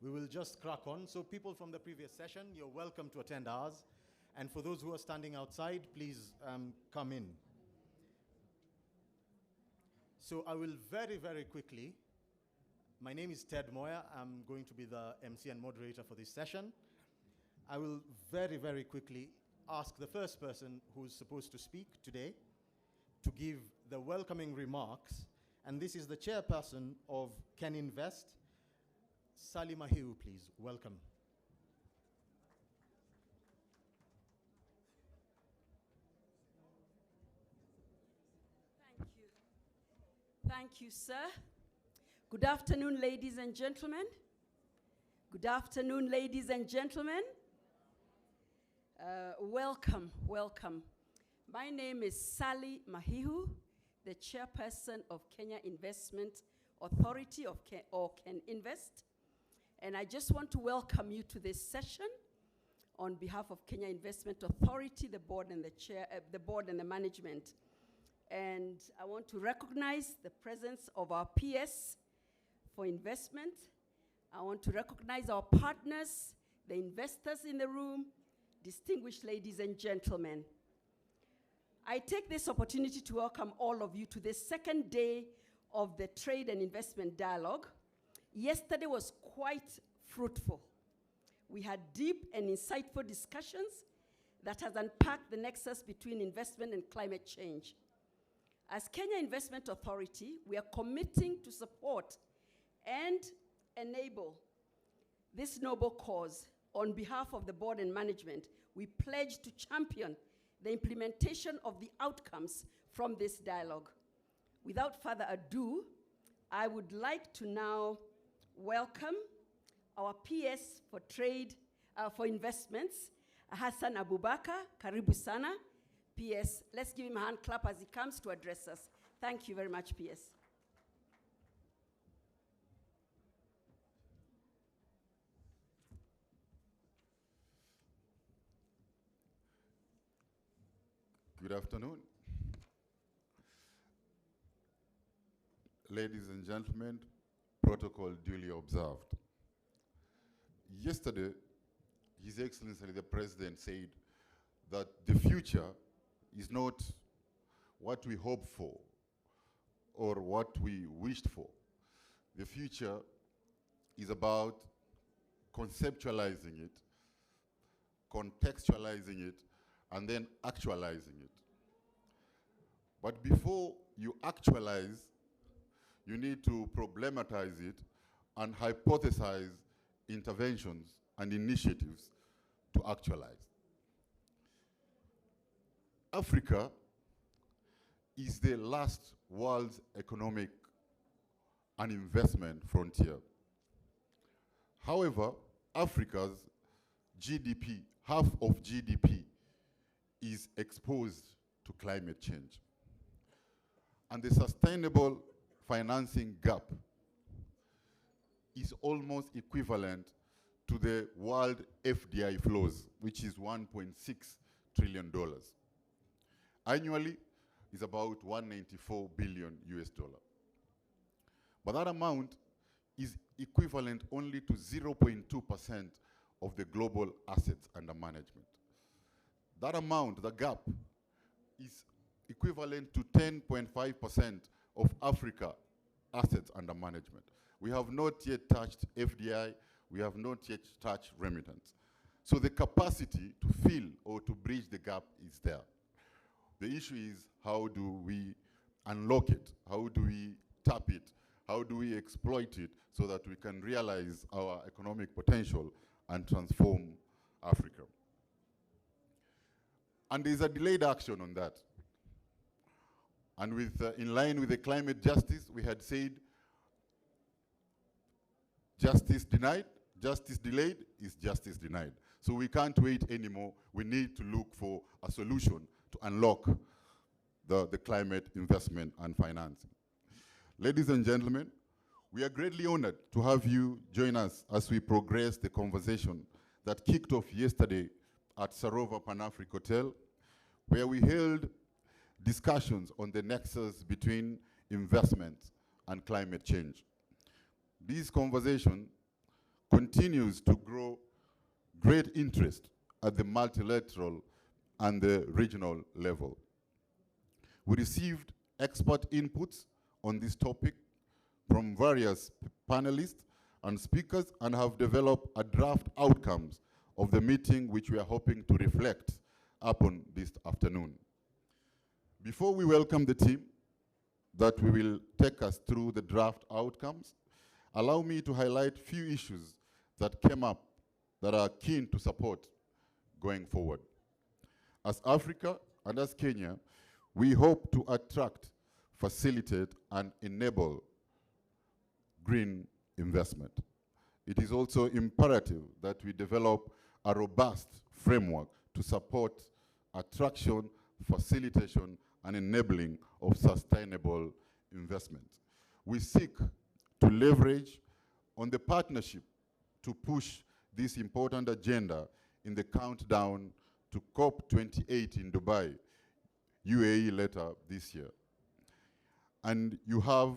We will just crack on. So people from the previous session, you're welcome to attend ours. And for those who are standing outside, please come in. So I will very, very quickly. My name is Ted Moya. I'm going to be the MC and moderator for this session. I will very, very quickly ask the first person who's supposed to speak today to give the welcoming remarks. And this is the chairperson of KenInvest, Sally Mahiu, please. Welcome. Thank you. Thank you, sir. Good afternoon, ladies and gentlemen. Good afternoon, ladies and gentlemen. Welcome, welcome. My name is Sally Mahiu, the chairperson of Kenya Investment Authority or KenInvest. And I just want to welcome you to this session on behalf of Kenya Investment Authority, the board and the board and the management. And I want to recognize the presence of our PS for investment. I want to recognize our partners, the investors in the room, distinguished ladies and gentlemen. I take this opportunity to welcome all of you to the second day of the Trade and Investment Dialogue. Yesterday was quite fruitful. We had deep and insightful discussions that has unpacked the nexus between investment and climate change. As Kenya Investment Authority, we are committing to support and enable this noble cause. On behalf of the board and management, we pledge to champion the implementation of the outcomes from this dialogue. Without further ado, I would like to now welcome our PS for trade, for investments, Hassan Abubakar. Karibu sana. PS, let's give him a hand clap as he comes to address us. Thank you very much, PS. Good afternoon. Ladies and gentlemen, protocol duly observed. Yesterday, His Excellency the President said that the future is not what we hope for or what we wished for. The future is about conceptualizing it, contextualizing it, and then actualizing it. But before you actualize, you need to problematize it and hypothesize interventions and initiatives to actualize. Africa is the last world's economic and investment frontier. However, Africa's GDP, half of GDP, is exposed to climate change. And the sustainable financing gap is almost equivalent to the world FDI flows, which is $1.6 trillion. Annually, is about 194 billion US dollar. But that amount is equivalent only to 0.2% of the global assets under management. That amount, the gap, is equivalent to 10.5% of Africa assets under management. We have not yet touched FDI, we have not yet touched remittance. So the capacity to fill or to bridge the gap is there. The issue is, how do we unlock it? How do we tap it? How do we exploit it so that we can realize our economic potential and transform Africa? And there's a delayed action on that. And in line with the climate justice, we had said, justice denied, justice delayed is justice denied. So we can't wait anymore. We need to look for a solution to unlock the climate investment and financing. Ladies and gentlemen, we are greatly honored to have you join us as we progress the conversation that kicked off yesterday at Sarova Pan-Africa Hotel, where we held discussions on the nexus between investment and climate change. These conversations continues to grow great interest at the multilateral and the regional level. We received expert inputs on this topic from various panelists and speakers and have developed a draft outcomes of the meeting which we are hoping to reflect upon this afternoon. Before we welcome the team that we will take us through the draft outcomes, allow me to highlight few issues that came up that are keen to support going forward. As Africa and as Kenya, we hope to attract, facilitate, and enable green investment. It is also imperative that we develop a robust framework to support attraction, facilitation, and enabling of sustainable investment. We seek to leverage on the partnership to push this important agenda in the countdown to COP28 in Dubai, UAE later this year. And you have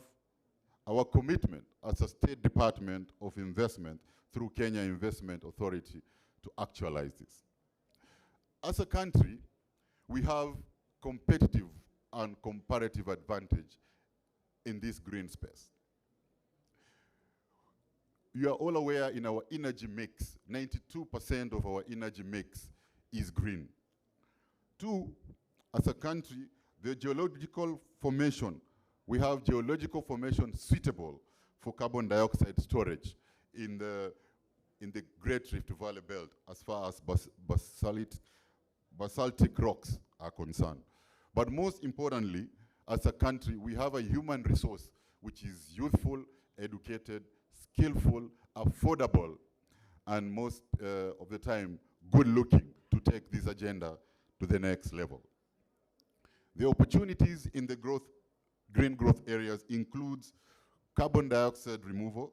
our commitment as a State Department of Investment through Kenya Investment Authority to actualize this. As a country, we have competitive and comparative advantage in this green space. You are all aware in our energy mix, 92% of our energy mix is green. Two, as a country, the geological formation, we have geological formation suitable for carbon dioxide storage in the Great Rift Valley Belt as far as basaltic rocks are concerned. But most importantly, as a country, we have a human resource which is youthful, educated, skillful, affordable, and most of the time, good looking to take this agenda to the next level. The opportunities in the green growth areas includes carbon dioxide removal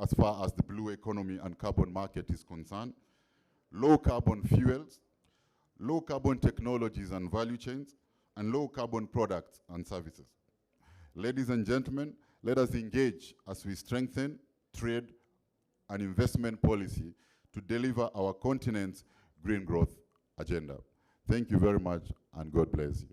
as far as the blue economy and carbon market is concerned, low carbon fuels, low carbon technologies and value chains, and low carbon products and services. Ladies and gentlemen, let us engage as we strengthen trade and investment policy to deliver our continent's green growth agenda. Thank you very much, and God bless you.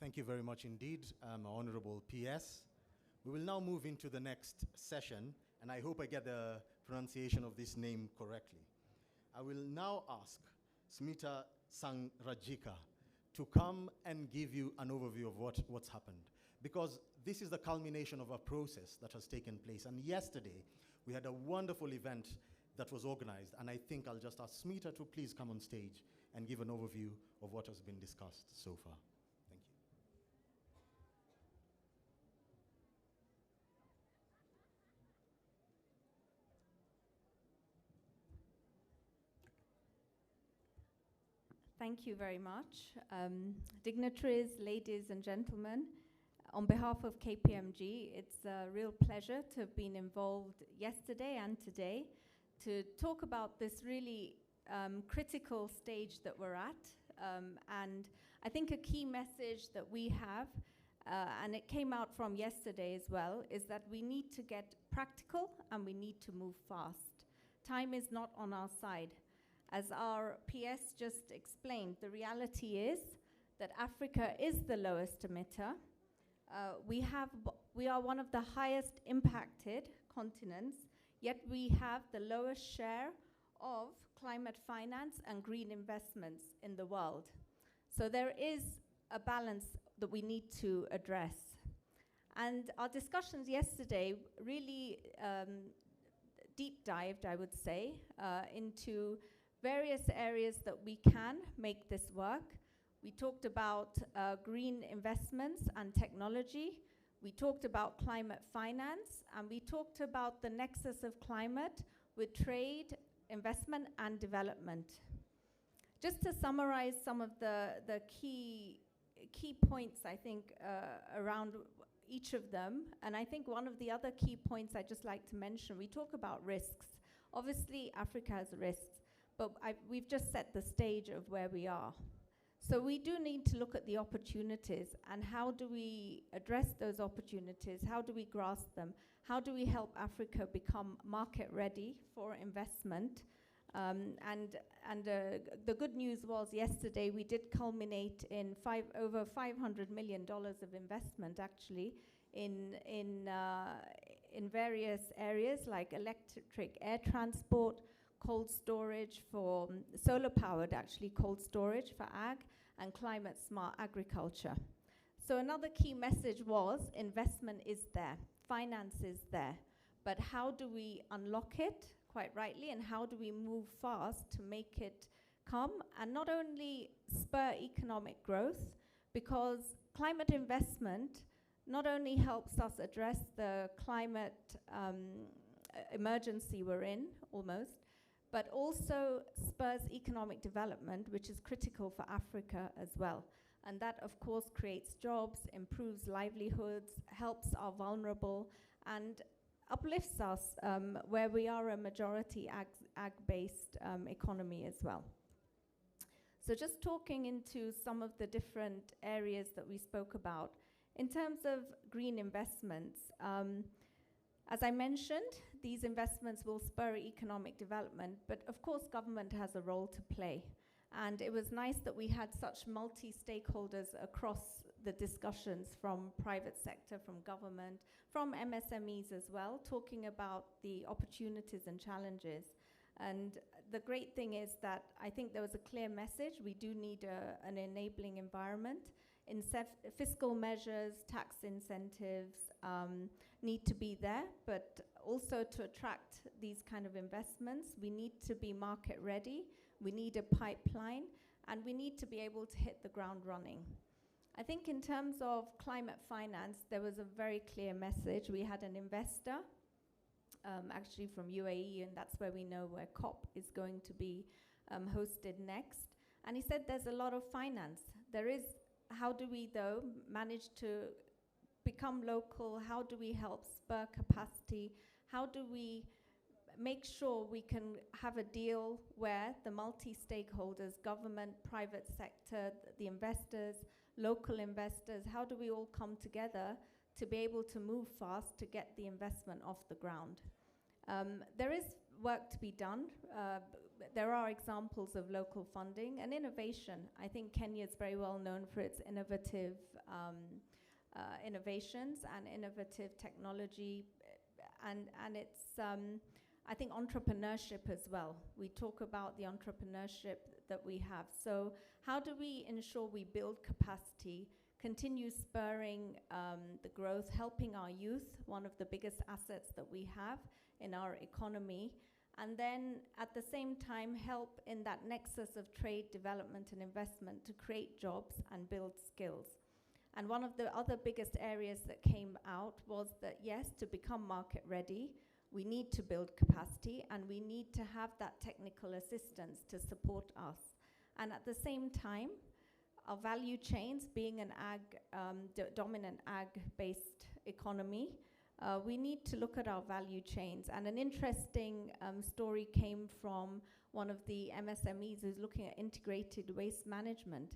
Thank you very much indeed, Honorable PS. We will now move into the next session, and I hope I get the pronunciation of this name correctly. I will now ask Smita Sangrajika to come and give you an overview of what's happened, because this is the culmination of a process that has taken place. And yesterday, we had a wonderful event that was organized, and I think I'll just ask Smita to please come on stage and give an overview of what has been discussed so far. Thank you. Thank you very much. Dignitaries, ladies and gentlemen, on behalf of KPMG, it's a real pleasure to have been involved yesterday and today to talk about this really critical stage that we're at. And I think a key message that we have, and it came out from yesterday as well, is that we need to get practical and we need to move fast. Time is not on our side. As our PS just explained, the reality is that Africa is the lowest emitter. We are one of the highest impacted continents, yet we have the lowest share of climate finance and green investments in the world. So there is a balance that we need to address. And our discussions yesterday really deep dived, I would say, into various areas that we can make this work. We talked about green investments and technology. We talked about climate finance, and we talked about the nexus of climate with trade, investment, and development. Just to summarize some of the key points, I think, around each of them, and I think one of the other key points I'd just like to mention, we talk about risks. Obviously, Africa has risks, but we've just set the stage of where we are. So we do need to look at the opportunities and how do we address those opportunities? How do we grasp them? How do we help Africa become market ready for investment? The good news was yesterday we did culminate in over $500 million of investment actually in various areas like electric air transport, cold storage for solar powered actually cold storage for ag, and climate smart agriculture. So another key message was investment is there, finance is there, but how do we unlock it, quite rightly, and how do we move fast to make it come and not only spur economic growth, because climate investment not only helps us address the climate emergency we're in almost, but also spurs economic development, which is critical for Africa as well. And that, of course, creates jobs, improves livelihoods, helps our vulnerable, and uplifts us where we are a majority ag-based economy as well. So just talking into some of the different areas that we spoke about. In terms of green investments, as I mentioned, these investments will spur economic development, but of course government has a role to play. And it was nice that we had such multi-stakeholders across the discussions, from private sector, from government, from MSMEs as well, talking about the opportunities and challenges. And the great thing is that I think there was a clear message. We do need an enabling environment. Fiscal measures, tax incentives need to be there, but also to attract these kind of investments, we need to be market ready, we need a pipeline, and we need to be able to hit the ground running. I think in terms of climate finance, there was a very clear message. We had an investor, actually from UAE, and that's where we know where COP is going to be hosted next. And he said there's a lot of finance. There is. How do we, though, manage to become local? How do we help spur capacity? How do we make sure we can have a deal where the multi-stakeholders, government, private sector, the investors, local investors, how do we all come together to be able to move fast to get the investment off the ground? There is work to be done. There are examples of local funding and innovation. I think Kenya is very well known for its innovative innovations and innovative technology, and it's, I think, entrepreneurship as well. We talk about the entrepreneurship that we have. So how do we ensure we build capacity, continue spurring the growth, helping our youth, one of the biggest assets that we have in our economy, and then at the same time help in that nexus of trade, development, and investment to create jobs and build skills. And one of the other biggest areas that came out was that, yes, to become market ready, we need to build capacity and we need to have that technical assistance to support us. And at the same time, our value chains, being an dominant ag-based economy, we need to look at our value chains. And an interesting story came from one of the MSMEs who's looking at integrated waste management,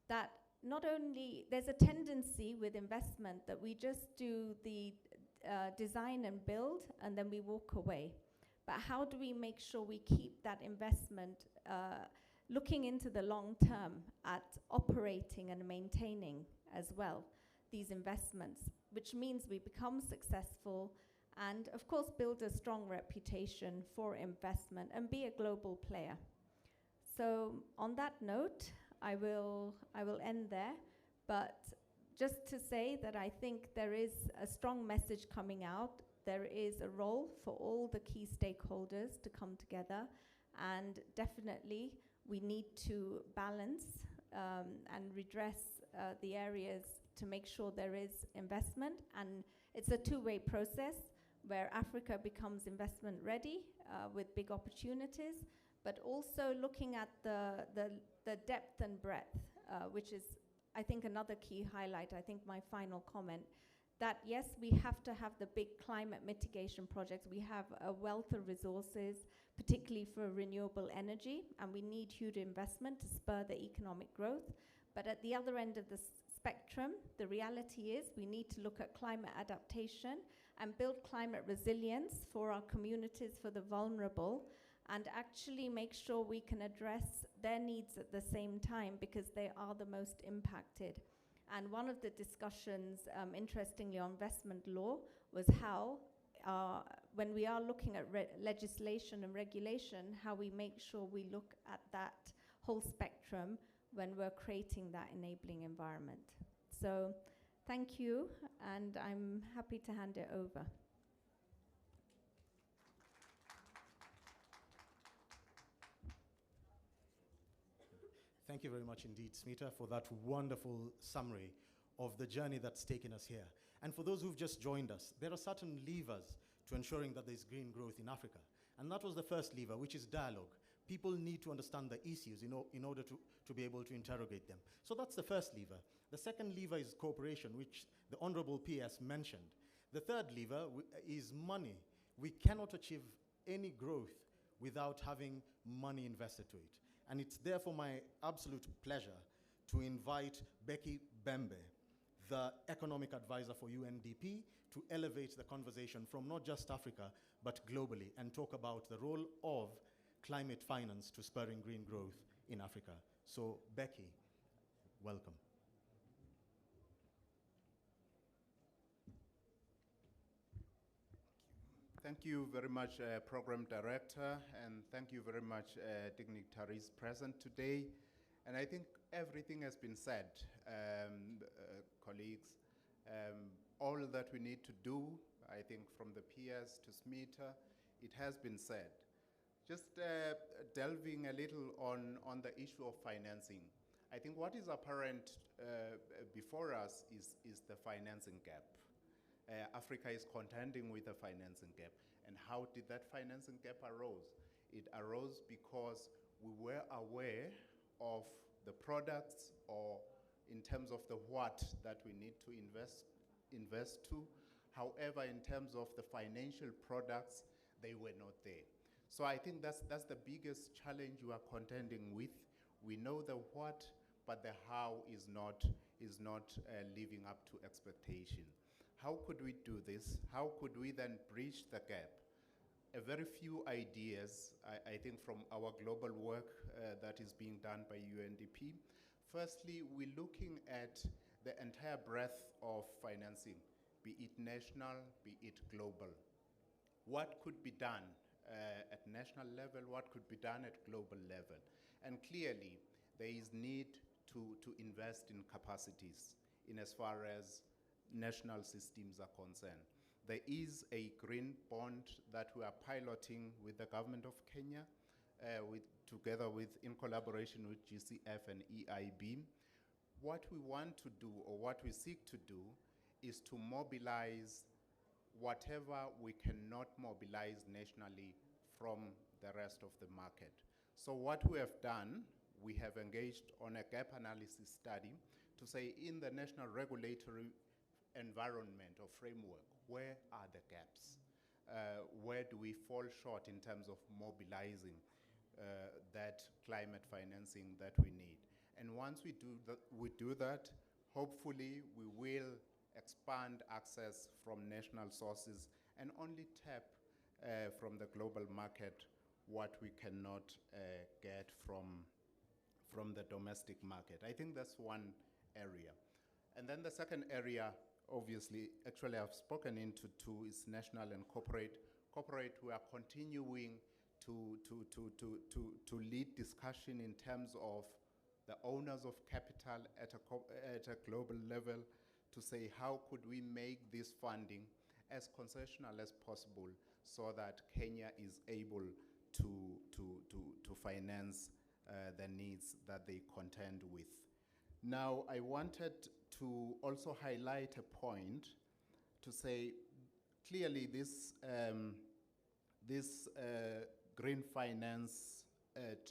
that not only there's a tendency with investment that we just do the design and build and then we walk away. But how do we make sure we keep that investment looking into the long term at operating and maintaining as well these investments, which means we become successful and of course build a strong reputation for investment and be a global player. So on that note, I will end there, but just to say that I think there is a strong message coming out. There is a role for all the key stakeholders to come together, and definitely we need to balance and redress the areas to make sure there is investment. And it's a two-way process where Africa becomes investment ready with big opportunities, but also looking at the depth and breadth, which is, I think, another key highlight. I think my final comment, that yes, we have to have the big climate mitigation projects. We have a wealth of resources, particularly for renewable energy, and we need huge investment to spur the economic growth. But at the other end of the spectrum, the reality is we need to look at climate adaptation and build climate resilience for our communities, for the vulnerable, and actually make sure we can address their needs at the same time, because they are the most impacted. And one of the discussions, interestingly, on investment law was how, when we are looking at legislation and regulation, how we make sure we look at that whole spectrum when we're creating that enabling environment. So thank you, and I'm happy to hand it over. Thank you very much indeed, Smita, for that wonderful summary of the journey that's taken us here. And for those who've just joined us, there are certain levers to ensuring that there's green growth in Africa. And that was the first lever, which is dialogue. People need to understand the issues in order to be able to interrogate them. So that's the first lever. The second lever is cooperation, which the Honorable PS mentioned. The third lever is money. We cannot achieve any growth without having money invested to it. And it's therefore my absolute pleasure to invite Becky Bembe, the economic advisor for UNDP, to elevate the conversation from not just Africa, but globally, and talk about the role of climate finance to spurring green growth in Africa. So, Becky, welcome. Thank you very much, Program Director, and thank you very much, dignitaries present today. And I think everything has been said, colleagues. All that we need to do, I think from the PS to Smita, it has been said. Just delving a little on the issue of financing. I think what is apparent before us is the financing gap. Africa is contending with a financing gap. And how did that financing gap arose? It arose because we were aware of the products, or in terms of the what that we need to invest to. However, in terms of the financial products, they were not there. So I think that's the biggest challenge you are contending with. We know the what, but the how is not living up to expectation. How could we do this? How could we then bridge the gap? A very few ideas, I think, from our global work that is being done by UNDP. Firstly, we're looking at the entire breadth of financing, be it national, be it global. What could be done at national level? What could be done at global level? And clearly, there is need to invest in capacities in as far as national systems are concerned. There is a green bond that we are piloting with the government of Kenya, in collaboration with GCF and EIB. What we want to do, or what we seek to do, is to mobilize whatever we cannot mobilize nationally from the rest of the market. So what we have done, we have engaged on a gap analysis study to say, in the national regulatory environment or framework, where are the gaps? Where do we fall short in terms of mobilizing that climate financing that we need? And once we do that, hopefully we will expand access from national sources and only tap from the global market what we cannot get from the domestic market. I think that's one area. And then the second area, obviously, actually I've spoken into two, is national and corporate. Corporate, we are continuing to lead discussion in terms of the owners of capital at a global level, to say how could we make this funding as concessional as possible so that Kenya is able to finance the needs that they contend with. Now, I wanted to also highlight a point to say, clearly this green finance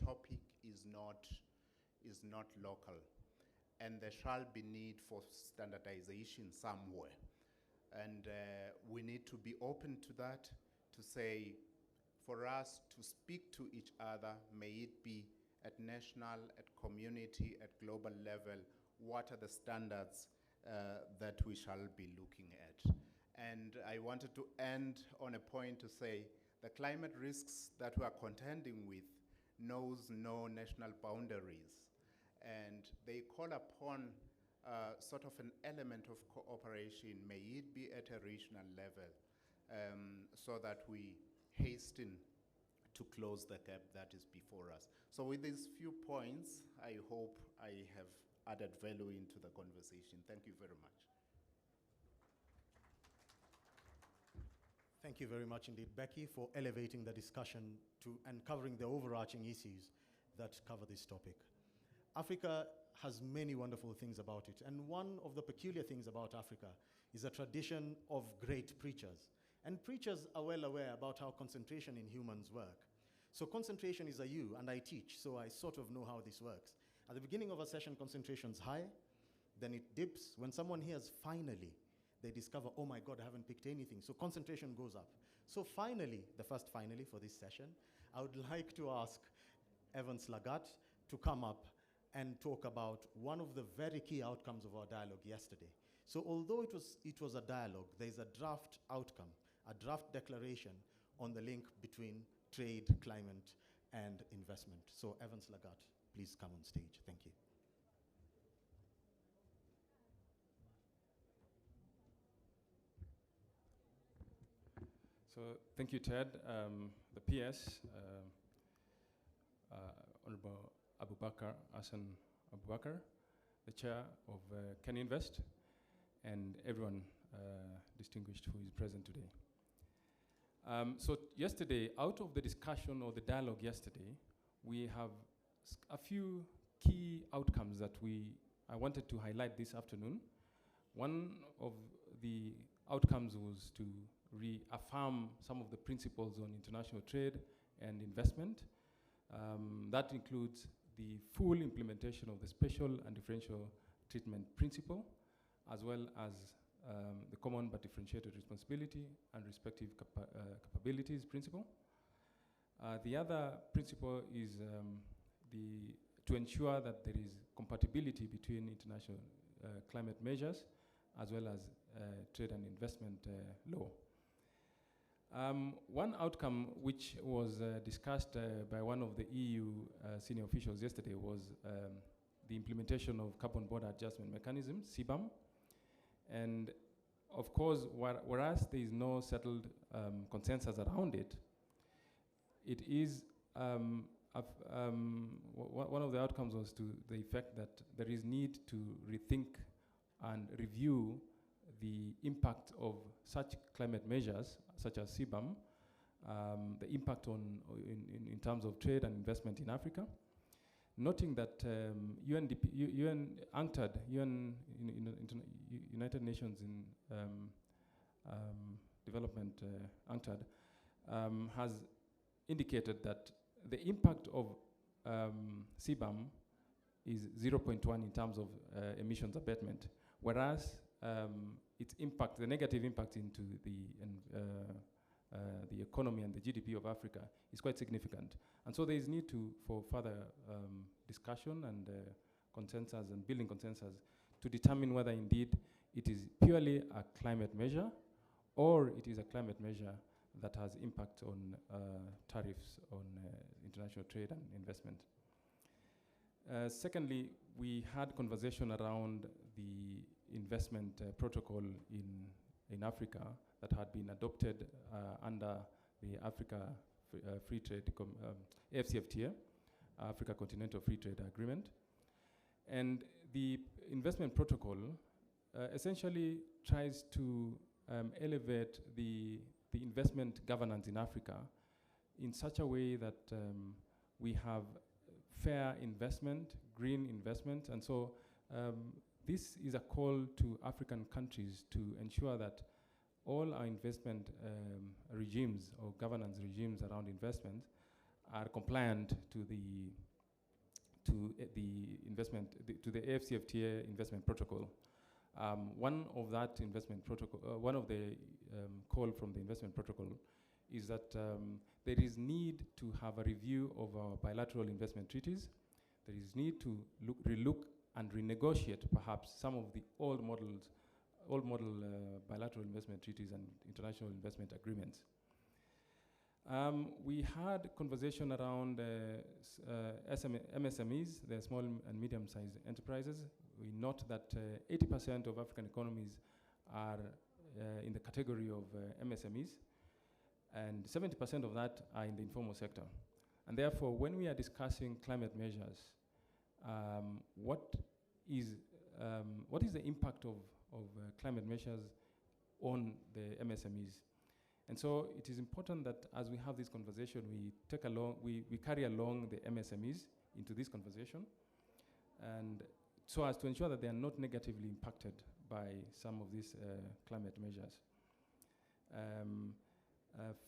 topic is not local, and there shall be need for standardization somewhere. And we need to be open to that, to say, for us to speak to each other, may it be at national, at community, at global level, what are the standards that we shall be looking at. And I wanted to end on a point to say the climate risks that we are contending with knows no national boundaries, and they call upon sort of an element of cooperation, may it be at a regional level, so that we hasten to close the gap that is before us. So with these few points, I hope I have added value into the conversation. Thank you very much. Thank you very much indeed, Becky, for elevating the discussion to and covering the overarching issues that cover this topic. Africa has many wonderful things about it, and one of the peculiar things about Africa is a tradition of great preachers. And preachers are well aware about how concentration in humans work. So concentration is a U, and I teach, so I sort of know how this works. At the beginning of a session, concentration's high, then it dips. When someone hears finally, they discover, oh my God, I haven't picked anything. So concentration goes up. So finally, the first finally for this session, I would like to ask Evans Lagat to come up and talk about one of the very key outcomes of our dialogue yesterday. So although it was a dialogue, there's a draft outcome, a draft declaration on the link between trade, climate, and investment. So Evans Lagat, please come on stage. Thank you. So thank you, Ted. The PS, Honorable Abubakar Hassan Abubakar, the chair of KenInvest, and everyone distinguished who is present today. So yesterday, out of the discussion or the dialogue yesterday, we have a few key outcomes that I wanted to highlight this afternoon. One of the outcomes was to reaffirm some of the principles on international trade and investment. That includes the full implementation of the special and differential treatment principle, as well as the common but differentiated responsibility and respective capabilities principle. The other principle is to ensure that there is compatibility between international climate measures as well as trade and investment law. One outcome which was discussed by one of the EU senior officials yesterday was the implementation of carbon border adjustment mechanism, CBAM. And of course, whereas there is no settled consensus around it, it is one of the outcomes was to the effect that there is need to rethink and review the impact of such climate measures, such as CBAM, the impact in terms of trade and investment in Africa, noting that United Nations in Development, UNCTAD, has indicated that the impact of CBAM is 0.1 in terms of emissions abatement, whereas its impact, the negative impact into the economy and the GDP of Africa is quite significant. And so there is need for further discussion and consensus and building consensus to determine whether indeed it is purely a climate measure or it is a climate measure that has impact on tariffs on international trade and investment. Secondly, we had conversation around the investment protocol in Africa that had been adopted under the Africa Free Trade AfCFTA, Africa Continental Free Trade Agreement. And the investment protocol essentially tries to elevate the investment governance in Africa in such a way that we have fair investment, green investment, and so this is a call to African countries to ensure that all our investment regimes or governance regimes around investment are compliant to the AfCFTA investment protocol. One of that investment protocol, one of the call from the investment protocol is that there is need to have a review of our bilateral investment treaties. There is need to relook and renegotiate perhaps some of the old model bilateral investment treaties and international investment agreements. We had conversation around MSMEs, the small and medium-sized enterprises. We note that 80% of African economies are in the category of MSMEs, and 70% of that are in the informal sector. And therefore, when we are discussing climate measures, what is the impact of climate measures on the MSMEs? And so it is important that as we have this conversation, we carry along the MSMEs into this conversation, and so as to ensure that they are not negatively impacted by some of these climate measures.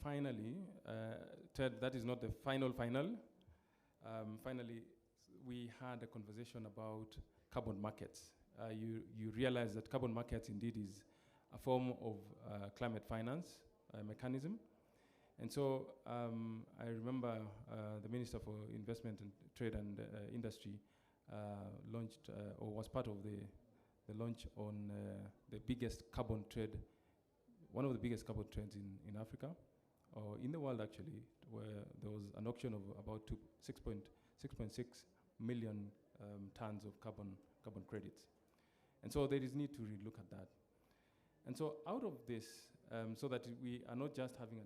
Finally, Ted, that is not the final. Finally, we had a conversation about carbon markets. You realize that carbon markets indeed is a form of climate finance mechanism. And so I remember the Minister for Investment and Trade and Industry launched or was part of the launch on the biggest carbon trade, one of the biggest carbon trades in Africa, or in the world actually, where there was an auction of about 6.6 million tons of carbon credits. And so there is need to relook at that. And so out of this, so that we are not just having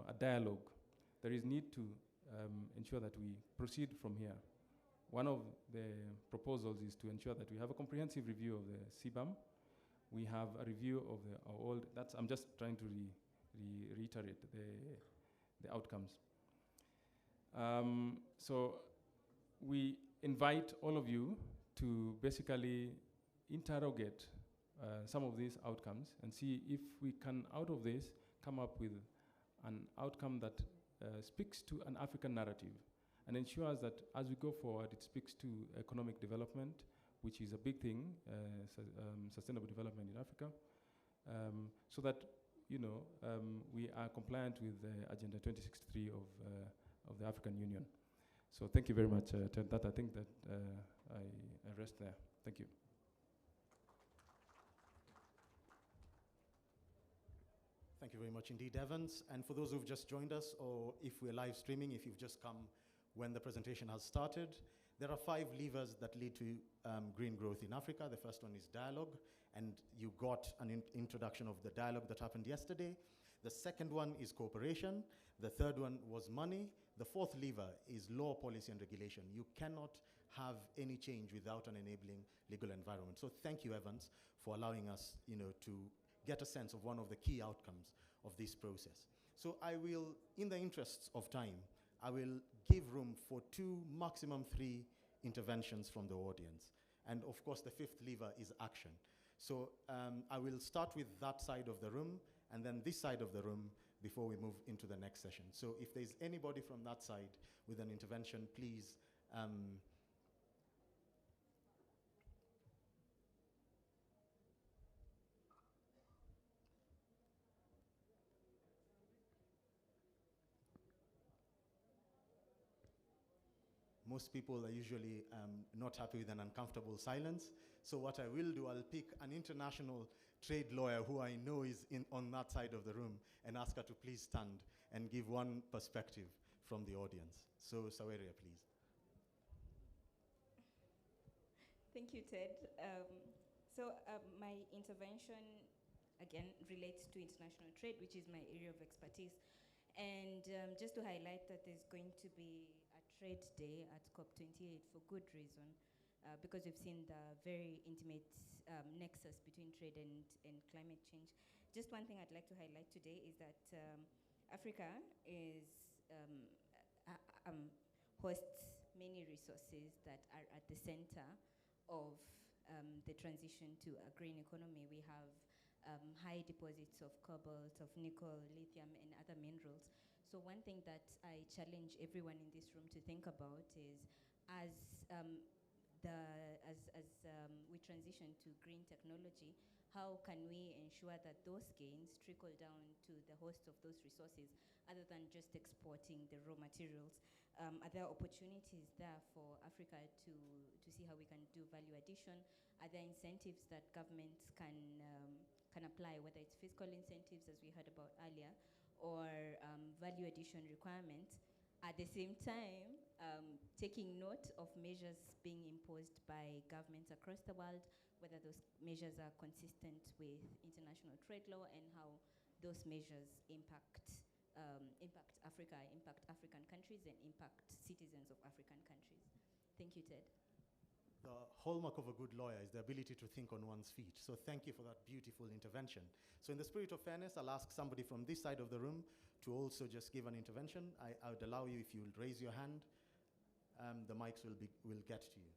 a dialogue, there is need to ensure that we proceed from here. One of the proposals is to ensure that we have a comprehensive review of the CBAM. We have a review of our old, I'm just trying to reiterate the outcomes. So we invite all of you to basically interrogate some of these outcomes and see if we can, out of this, come up with an outcome that speaks to an African narrative and ensures that as we go forward, it speaks to economic development, which is a big thing, sustainable development in Africa, so that we are compliant with Agenda 2063 of the African Union. So thank you very much, Ted. I think that I rest there. Thank you. Thank you very much indeed, Evans. And for those who've just joined us, or if we're live streaming, if you've just come when the presentation has started, there are 5 levers that lead to green growth in Africa. The first one is dialogue, and you got an introduction of the dialogue that happened yesterday. The second one is cooperation. The third one was money. The fourth lever is law, policy, and regulation. You cannot have any change without an enabling legal environment. So thank you, Evans, for allowing us, to get a sense of one of the key outcomes of this process. So I will, in the interests of time, I will give room for 2, maximum 3 interventions from the audience. And of course, the 5th lever is action. So I will start with that side of the room, and then this side of the room before we move into the next session. So if there's anybody from that side with an intervention, please. Most people are usually not happy with an uncomfortable silence. So what I will do, I'll pick an international trade lawyer who I know is on that side of the room and ask her to please stand and give one perspective from the audience. So Saweria, please. Thank you, Ted. My intervention, again, relates to international trade, which is my area of expertise. And just to highlight that there's going to be a trade day at COP28 for good reason, because we've seen the very intimate nexus between trade and climate change. Just one thing I'd like to highlight today is that Africa is hosts many resources that are at the center of the transition to a green economy. We have high deposits of cobalt, of nickel, lithium, and other minerals. So one thing that I challenge everyone in this room to think about is as we transition to green technology, how can we ensure that those gains trickle down to the host of those resources other than just exporting the raw materials? Are there opportunities there for Africa to see how we can do value addition? Are there incentives that governments can apply, whether it's fiscal incentives, as we heard about earlier, or value addition requirements? At the same time, taking note of measures being imposed by governments across the world, whether those measures are consistent with international trade law, and how those measures impact Africa, impact African countries, and impact citizens of African countries. Thank you, Ted. The hallmark of a good lawyer is the ability to think on one's feet. So thank you for that beautiful intervention. So in the spirit of fairness, I'll ask somebody from this side of the room to also just give an intervention. I would allow you, if you will raise your hand, the mics will get to you.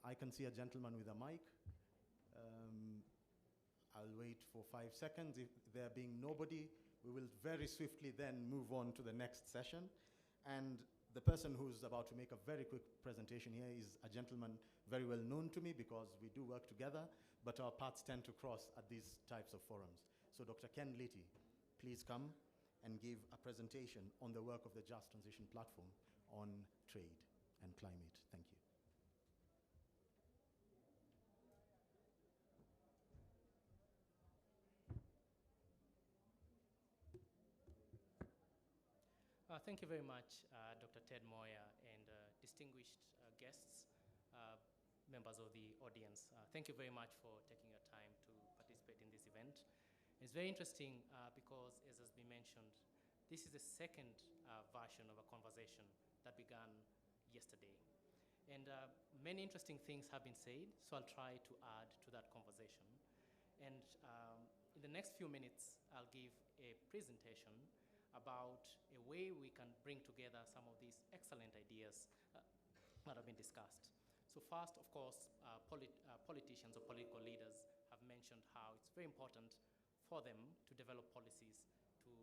I can see a gentleman with a mic. I'll wait for 5 seconds. If there being nobody, we will very swiftly then move on to the next session. And the person who's about to make a very quick presentation here is a gentleman very well known to me because we do work together, but our paths tend to cross at these types of forums. So Dr. Ken Litty, please come and give a presentation on the work of the Just Transition Platform on trade and climate. Thank you. Thank you very much, Dr. Ted Moya, and distinguished guests, members of the audience. Thank you very much for taking your time to participate in this event. It's very interesting because, as has been mentioned, this is the second version of a conversation that began yesterday. And many interesting things have been said, so I'll try to add to that conversation. And in the next few minutes, I'll give a presentation about a way we can bring together some of these excellent ideas that have been discussed. So first, of course, politicians or political leaders have mentioned how it's very important for them to develop policies to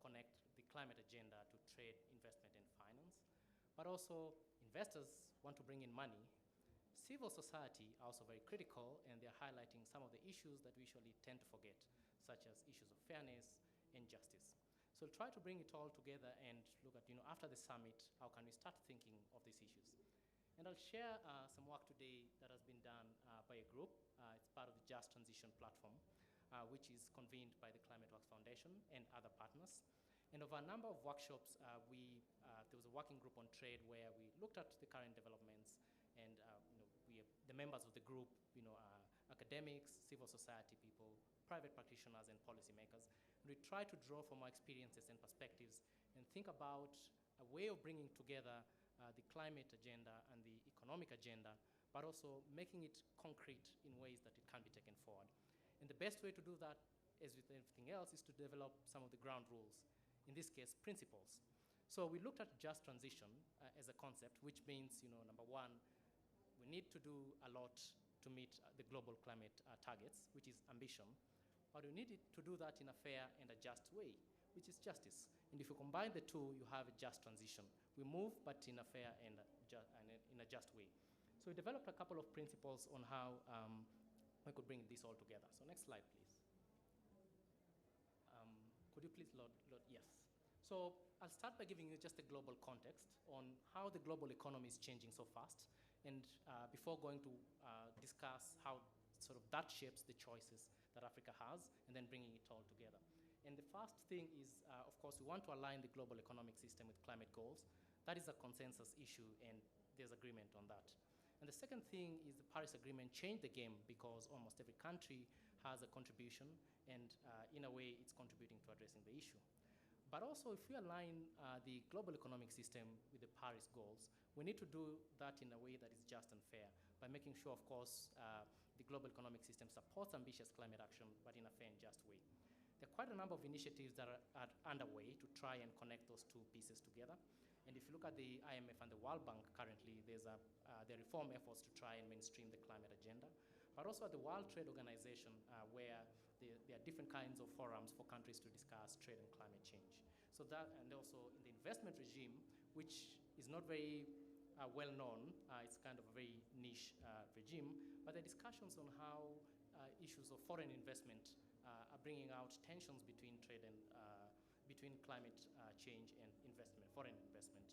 connect the climate agenda to trade, investment, and finance. But also, investors want to bring in money. Civil society are also very critical, and they're highlighting some of the issues that we usually tend to forget, such as issues of fairness and justice. So we'll try to bring it all together and look at, after the summit, how can we start thinking of these issues? And I'll share some work today that has been done by a group. It's part of the Just Transition Platform, which is convened by the Climate Works Foundation and other partners. And over a number of workshops, there was a working group on trade where we looked at the current developments, and the members of the group, are academics, civil society people, private practitioners, and policymakers. And we try to draw from our experiences and perspectives and think about a way of bringing together the climate agenda and the economic agenda, but also making it concrete in ways that it can be taken forward. And the best way to do that, as with everything else, is to develop some of the ground rules, in this case, principles. So we looked at just transition as a concept, which means, number one, we need to do a lot to meet the global climate targets, which is ambition. But we need to do that in a fair and a just way, which is justice. And if you combine the two, you have a just transition. We move, but in a fair and in a just way. So we developed a couple of principles on how we could bring this all together. So next slide, please. Could you please load? Yes. So I'll start by giving you just a global context on how the global economy is changing so fast. And before going to discuss how sort of that shapes the choices that Africa has, and then bringing it all together. And the first thing is, of course, we want to align the global economic system with climate goals. That is a consensus issue, and there's agreement on that. And the second thing is the Paris Agreement changed the game because almost every country has a contribution, and in a way, it's contributing to addressing the issue. But also, if we align the global economic system with the Paris goals, we need to do that in a way that is just and fair by making sure, of course, the global economic system supports ambitious climate action, but in a fair and just way. There are quite a number of initiatives that are underway to try and connect those two pieces together. And if you look at the IMF and the World Bank currently, there are reform efforts to try and mainstream the climate agenda. But also at the World Trade Organization, where there are different kinds of forums for countries to discuss trade and climate change. So that, and also in the investment regime, which is not very well known, it's kind of a very niche regime, but the discussions on how issues of foreign investment are bringing out tensions between trade and between climate change and investment, foreign investment.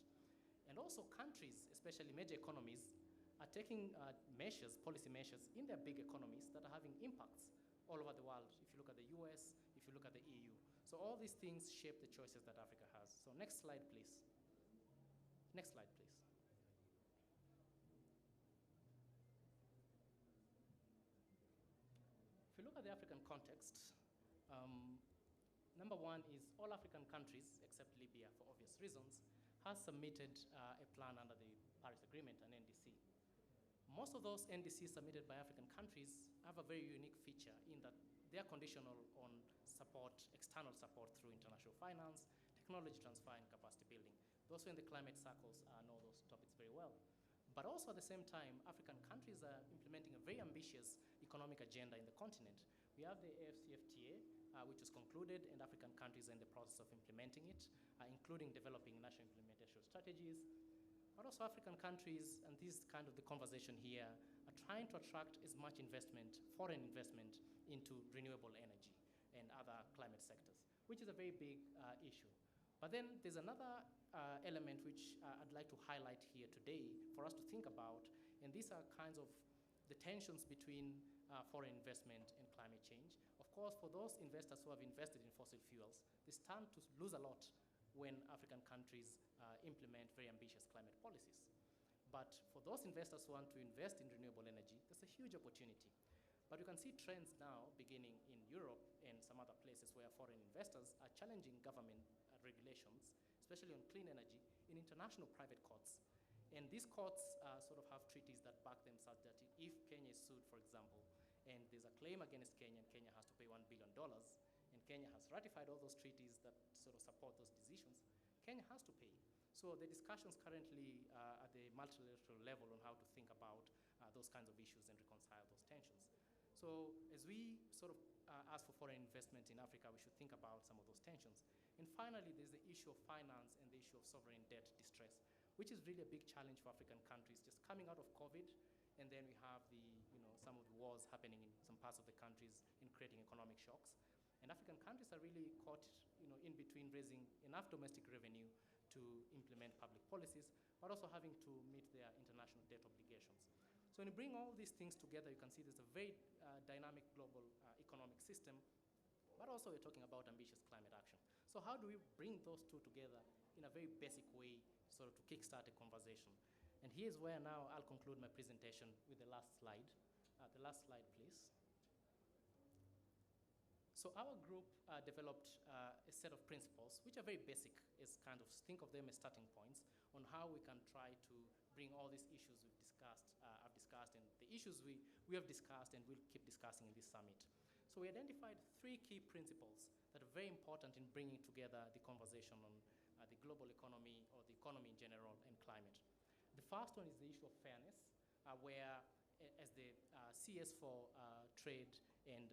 And also countries, especially major economies, are taking measures, policy measures in their big economies that are having impacts all over the world. If you look at the US, if you look at the EU. So all these things shape the choices that Africa has. So next slide, please. Next slide, please. If you look at the African context, number one is all African countries, except Libya for obvious reasons, has submitted a plan under the Paris Agreement, an NDC. Most of those NDCs submitted by African countries have a very unique feature in that they are conditional on support, external support through international finance, technology transfer, and capacity building. Those who are in the climate circles know those topics very well. But also at the same time, African countries are implementing a very ambitious economic agenda in the continent. We have the AFCFTA, which was concluded, and African countries are in the process of implementing it, including developing national implementation strategies. But also African countries, and this is kind of the conversation here, are trying to attract as much investment, foreign investment, into renewable energy and other climate sectors, which is a very big issue. But then there's another element which I'd like to highlight here today for us to think about, and these are kinds of the tensions between foreign investment and climate change. Of course, for those investors who have invested in fossil fuels, they stand to lose a lot when African countries implement very ambitious climate policies. But for those investors who want to invest in renewable energy, there's a huge opportunity. But you can see trends now beginning in Europe and some other places where foreign investors are challenging government regulations, especially on clean energy, in international private courts. And these courts sort of have treaties that back them such that if Kenya is sued, for example, and there's a claim against Kenya and Kenya has to pay $1 billion, and Kenya has ratified all those treaties that sort of support those decisions, Kenya has to pay. So the discussions currently at the multilateral level on how to think about those kinds of issues and reconcile those tensions. So as we sort of ask for foreign investment in Africa, we should think about some of those tensions. And finally, there's the issue of finance and the issue of sovereign debt distress, which is really a big challenge for African countries, just coming out of COVID, and then we have the, some of the wars happening in some parts of the countries in creating economic shocks. And African countries are really caught, in between raising enough domestic revenue to implement public policies, but also having to meet their international debt obligations. So when you bring all these things together, you can see there's a very dynamic global economic system, but also we're talking about ambitious climate action. So how do we bring those two together in a very basic way, sort of to kickstart a conversation? And here's where now I'll conclude my presentation with the last slide. The last slide, please. So our group developed a set of principles, which are very basic, is kind of think of them as starting points on how we can try to bring all these issues we've discussed, I've discussed, and the issues we have discussed and we'll keep discussing in this summit. So we identified 3 key principles that are very important in bringing together the conversation on the global economy or the economy in general and climate. The first one is the issue of fairness, where as the CS for Trade and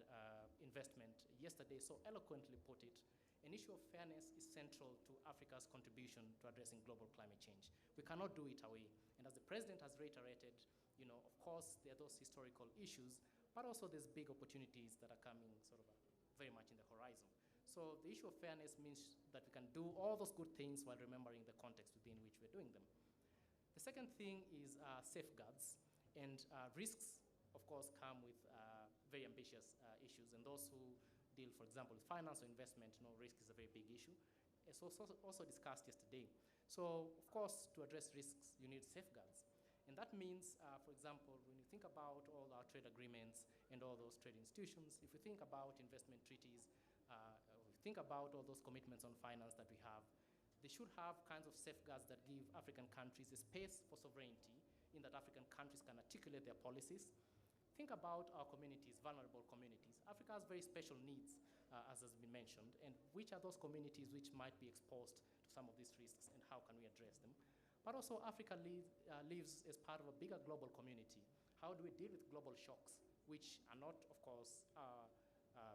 Investment yesterday so eloquently put it, an issue of fairness is central to Africa's contribution to addressing global climate change. We cannot do it away. And as the president has reiterated, of course, there are those historical issues, but also there's big opportunities that are coming sort of very much in the horizon. So the issue of fairness means that we can do all those good things while remembering the context within which we're doing them. The second thing is safeguards, and risks, of course, come with very ambitious issues, and those who deal, for example, with finance or investment, risk is a very big issue. It's also discussed yesterday. So, of course, to address risks, you need safeguards. And that means, for example, when you think about all our trade agreements and all those trade institutions, if you think about investment treaties, if you think about all those commitments on finance that we have, they should have kinds of safeguards that give African countries a space for sovereignty, in that African countries can articulate their policies. Think about our communities, vulnerable communities. Africa has very special needs, as has been mentioned, and which are those communities which might be exposed to some of these risks, and how can we address them? But also Africa lives as part of a bigger global community. How do we deal with global shocks, which are not, of course,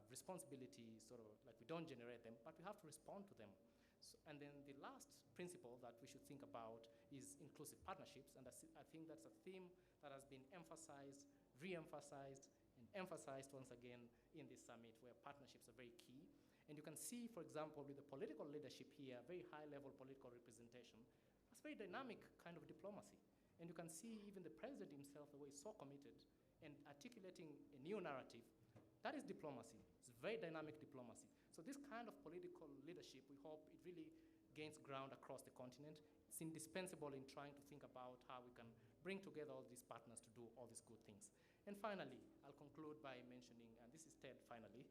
responsibility, sort of like we don't generate them, but we have to respond to them. So, and then the last principle that we should think about is inclusive partnerships, and I think that's a theme that has been emphasized re-emphasized and emphasized once again in this summit, where partnerships are very key. And you can see, for example, with the political leadership here, very high-level political representation, that's very dynamic kind of diplomacy. And you can see even the president himself, the way he's so committed and articulating a new narrative. That is diplomacy. It's very dynamic diplomacy. So this kind of political leadership, we hope it really gains ground across the continent. It's indispensable in trying to think about how we can bring together all these partners to do all these good things. And finally, I'll conclude by mentioning, and this is Ted finally,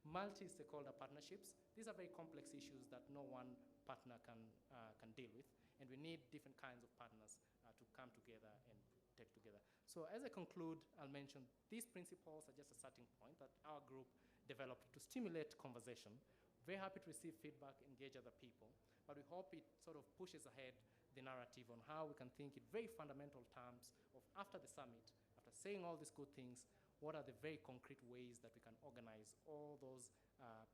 multi-stakeholder partnerships. These are very complex issues that no one partner can deal with, and we need different kinds of partners to come together and take together. So as I conclude, I'll mention these principles are just a starting point that our group developed to stimulate conversation. Very happy to receive feedback, engage other people, but we hope it sort of pushes ahead the narrative on how we can think in very fundamental terms of after the summit, after saying all these good things, what are the very concrete ways that we can organize all those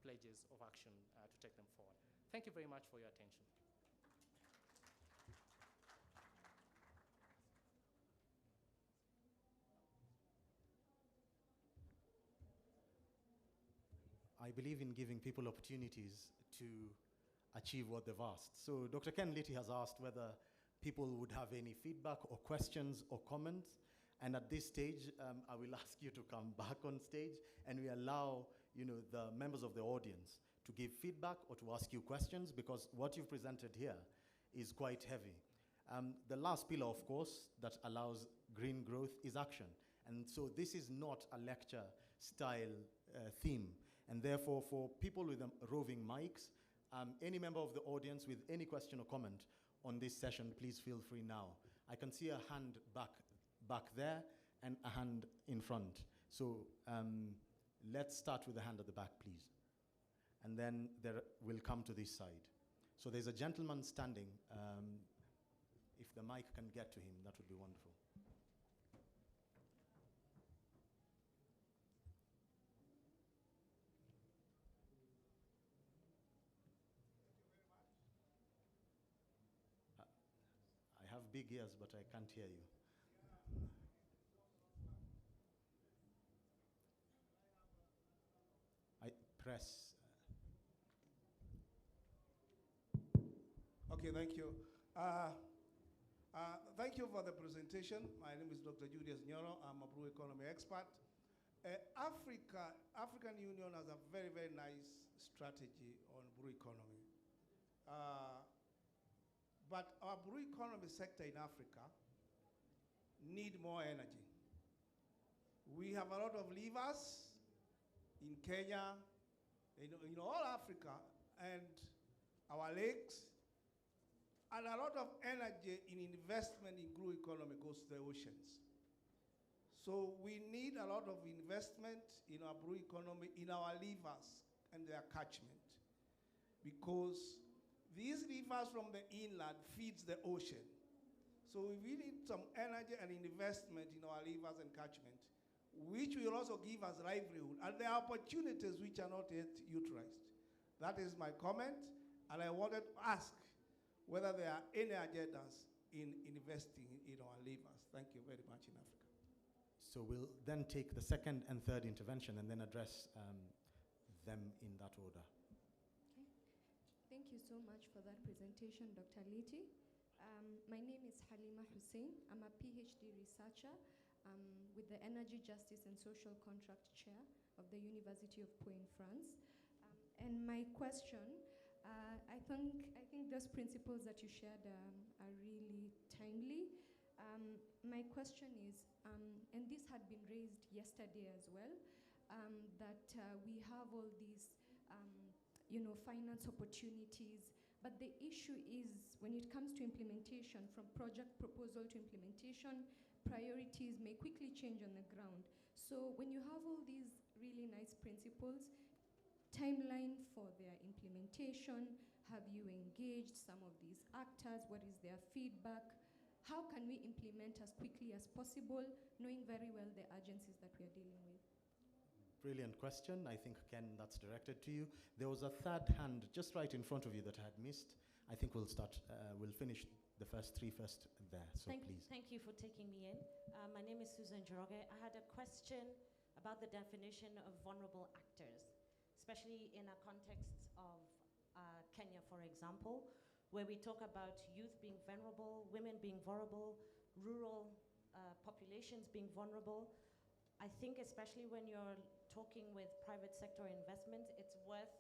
pledges of action to take them forward. Thank you very much for your attention. I believe in giving people opportunities to achieve what they've asked. So Dr. Ken Litty has asked whether people would have any feedback or questions or comments. And at this stage, I will ask you to come back on stage, and we allow the members of the audience to give feedback or to ask you questions, because what you've presented here is quite heavy. The last pillar, of course, that allows green growth is action. And so this is not a lecture style theme. And therefore, for people with roving mics, any member of the audience with any question or comment on this session, please feel free now. I can see a hand back there and a hand in front. So let's start with the hand at the back, please. And then we'll come to this side. So there's a gentleman standing. If the mic can get to him, that would be wonderful. I have big ears, but I can't hear you. I press. Okay, thank you. Thank you for the presentation. My name is Dr. Julius Nyoro. I'm a brew economy expert. African Union has a very, very nice strategy on brew economy. But our brew economy sector in Africa need more energy. We have a lot of levers in Kenya, in all Africa, and our lakes, and a lot of energy in investment in brew economy goes to the oceans. So we need a lot of investment in our brew economy, in our levers and their catchment, because these rivers from the inland feeds the ocean. So we need some energy and investment in our rivers and catchment, which will also give us livelihood. And there are opportunities which are not yet utilized. That is my comment. And I wanted to ask whether there are any agendas in investing in our rivers. Thank you very much in Africa. So we'll then take the second and third intervention and then address them in that order. Thank you so much for that presentation, Dr. Litty. My name is Halima Hussein. I'm a PhD researcher with the Energy, Justice and Social Contract Chair of the University of Pau in France. And my question, I think those principles that you shared are really timely. My question is, and this had been raised yesterday as well, that we have all these finance opportunities, but the issue is when it comes to implementation, from project proposal to implementation, priorities may quickly change on the ground. So when you have all these really nice principles, timeline for their implementation, have you engaged some of these actors? What is their feedback? How can we implement as quickly as possible, knowing very well the agencies that we are dealing with? Brilliant question. I think, Ken, that's directed to you. There was a third hand just right in front of you that I had missed. I think we'll finish the first three first, and there. So please. Thank you for taking me in. My name is Susan Joroge. I had a question about the definition of vulnerable actors, especially in a context of Kenya, for example, where we talk about youth being vulnerable, women being vulnerable, rural populations being vulnerable. I think especially when you're talking with private sector investment, it's worth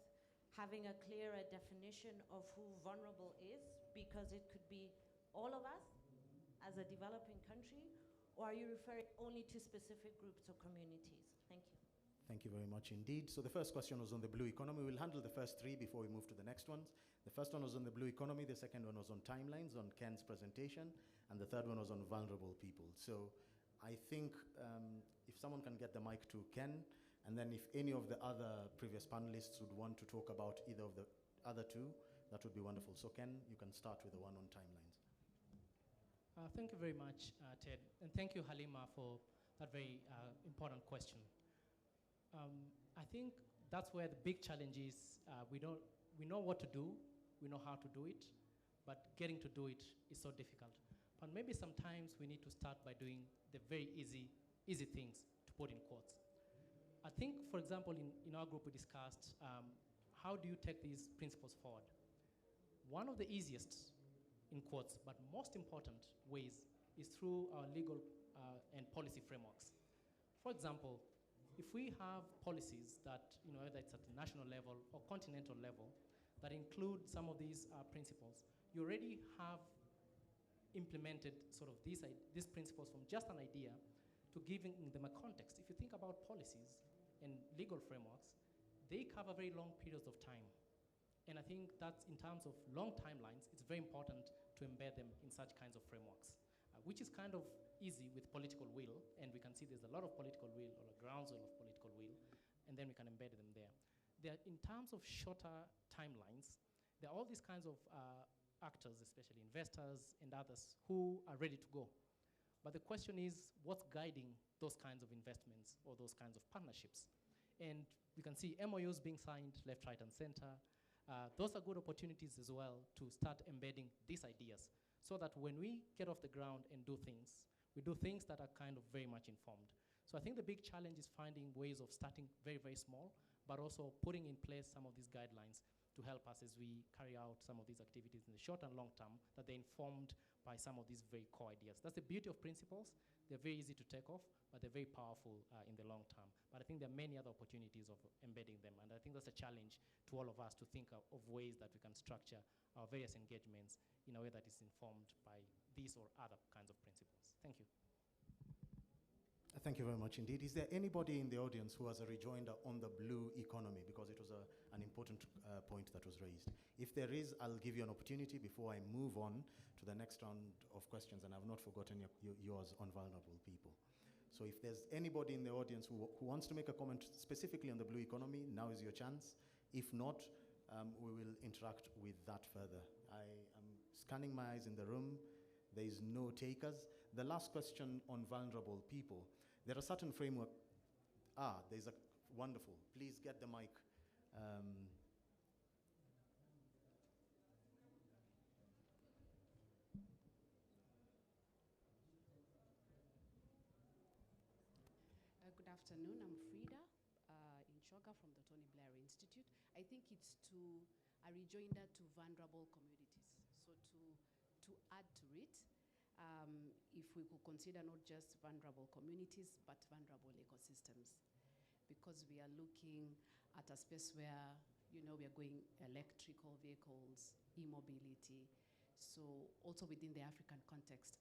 having a clearer definition of who vulnerable is, because it could be all of us as a developing country, or are you referring only to specific groups or communities? Thank you. Thank you very much indeed. So the first question was on the blue economy. We'll handle the first three before we move to the next ones. The first one was on the blue economy, the second one was on timelines, on Ken's presentation, and the third one was on vulnerable people. So I think if someone can get the mic to Ken, and then if any of the other previous panelists would want to talk about either of the other two, that would be wonderful. So Ken, you can start with the one on timelines. Thank you very much, Ted. And thank you, Halima, for that very important question. I think that's where the big challenge is. We know what to do, we know how to do it, but getting to do it is so difficult. But maybe sometimes we need to start by doing the very easy things, to put in quotes. I think, for example, in our group we discussed how do you take these principles forward? One of the easiest, in quotes, but most important ways is through our legal and policy frameworks. For example, if we have policies that, whether it's at the national level or continental level, that include some of these principles, you already have implemented sort of these principles from just an idea to giving them a context. If you think about policies and legal frameworks, they cover very long periods of time. And I think that's, in terms of long timelines, it's very important to embed them in such kinds of frameworks, which is kind of easy with political will, and we can see there's a lot of political will, or a groundswell of political will, and then we can embed them there. In terms of shorter timelines, there are all these kinds of actors, especially investors and others, who are ready to go. But the question is, what's guiding those kinds of investments or those kinds of partnerships? And we can see MOUs being signed left, right, and center. Those are good opportunities as well to start embedding these ideas, so that when we get off the ground and do things, we do things that are kind of very much informed. So I think the big challenge is finding ways of starting very, very small, but also putting in place some of these guidelines to help us as we carry out some of these activities in the short and long term, that they're informed by some of these very core ideas. That's the beauty of principles. They're very easy to take off, but they're very powerful in the long term. But I think there are many other opportunities of embedding them, and I think that's a challenge to all of us to think of ways that we can structure our various engagements in a way that is informed by these or other kinds of principles. Thank you. Thank you very much indeed. Is there anybody in the audience who has a rejoinder on the blue economy? Because it was an important point that was raised. If there is, I'll give you an opportunity before I move on to the next round of questions, and I've not forgotten yours on vulnerable people. So if there's anybody in the audience who wants to make a comment specifically on the blue economy, now is your chance. If not, we will interact with that further. I am scanning my eyes in the room. There is no takers. The last question on vulnerable people. There are certain framework. There's a wonderful. Please get the mic. Good afternoon. I'm Frida Inshoga from the Tony Blair Institute. I think it's a rejoinder to vulnerable communities. So to add to it, if we could consider not just vulnerable communities, but vulnerable ecosystems, because we are looking at a space where, we are going electrical vehicles, e-mobility. So also within the African context,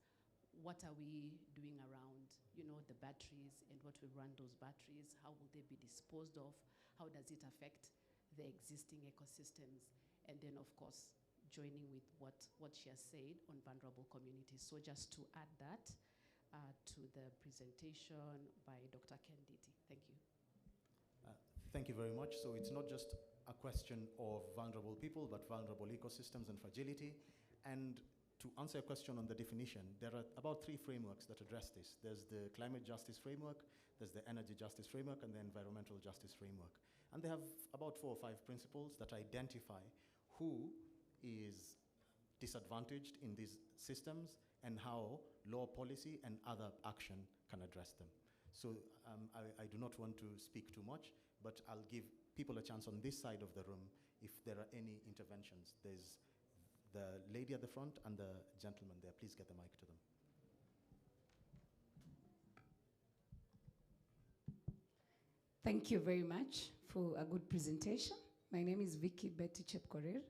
what are we doing around, the batteries, and what will run those batteries? How will they be disposed of? How does it affect the existing ecosystems? And then, of course, joining with what she has said on vulnerable communities. So just to add that to the presentation by Dr. Ken Diti. Thank you. Thank you very much. So it's not just a question of vulnerable people, but vulnerable ecosystems and fragility. And to answer a question on the definition, there are about 3 frameworks that address this. There's the climate justice framework, there's the energy justice framework, and the environmental justice framework. And they have about 4 or 5 principles that identify who is disadvantaged in these systems and how law policy and other action can address them. So I do not want to speak too much, but I'll give people a chance on this side of the room if there are any interventions. There's the lady at the front and the gentleman there. Please get the mic to them. Thank you very much for a good presentation. My name is Vicky Betty Chepkorir.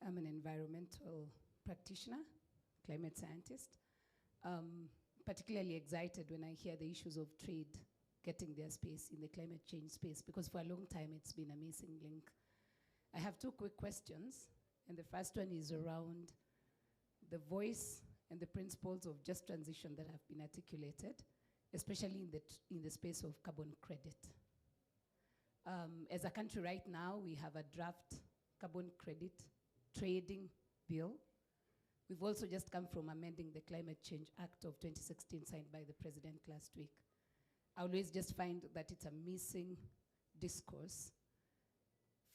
I'm an environmental practitioner, climate scientist. Particularly excited when I hear the issues of trade getting their space in the climate change space, because for a long time it's been a missing link. I have two quick questions, and the first one is around the voice and the principles of just transition that have been articulated, especially in the space of carbon credit. As a country right now, we have a draft carbon credit trading bill. We've also just come from amending the Climate Change Act of 2016 signed by the President last week. I always just find that it's a missing discourse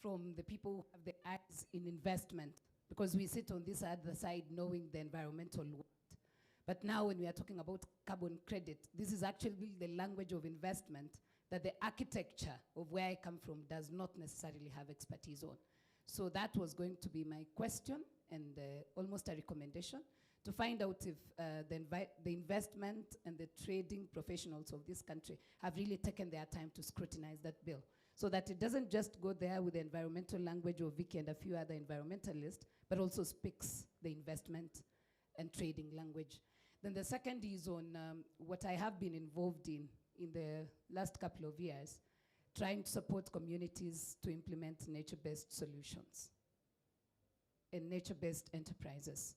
from the people who have the eyes in investment, because we sit on this other side knowing the environmental world. But now when we are talking about carbon credit, this is actually the language of investment that the architecture of where I come from does not necessarily have expertise on. So that was going to be my question and almost a recommendation to find out if the investment and the trading professionals of this country have really taken their time to scrutinize that bill, so that it doesn't just go there with the environmental language of Vicky and a few other environmentalists, but also speaks the investment and trading language. Then the second is on what I have been involved in the last couple of years, trying to support communities to implement nature-based solutions and nature-based enterprises.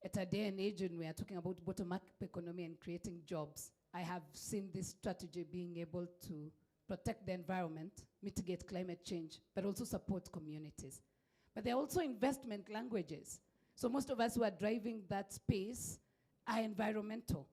At a day and age when we are talking about bottom-up economy and creating jobs, I have seen this strategy being able to protect the environment, mitigate climate change, but also support communities. But there are also investment languages. So most of us who are driving that space are environmental.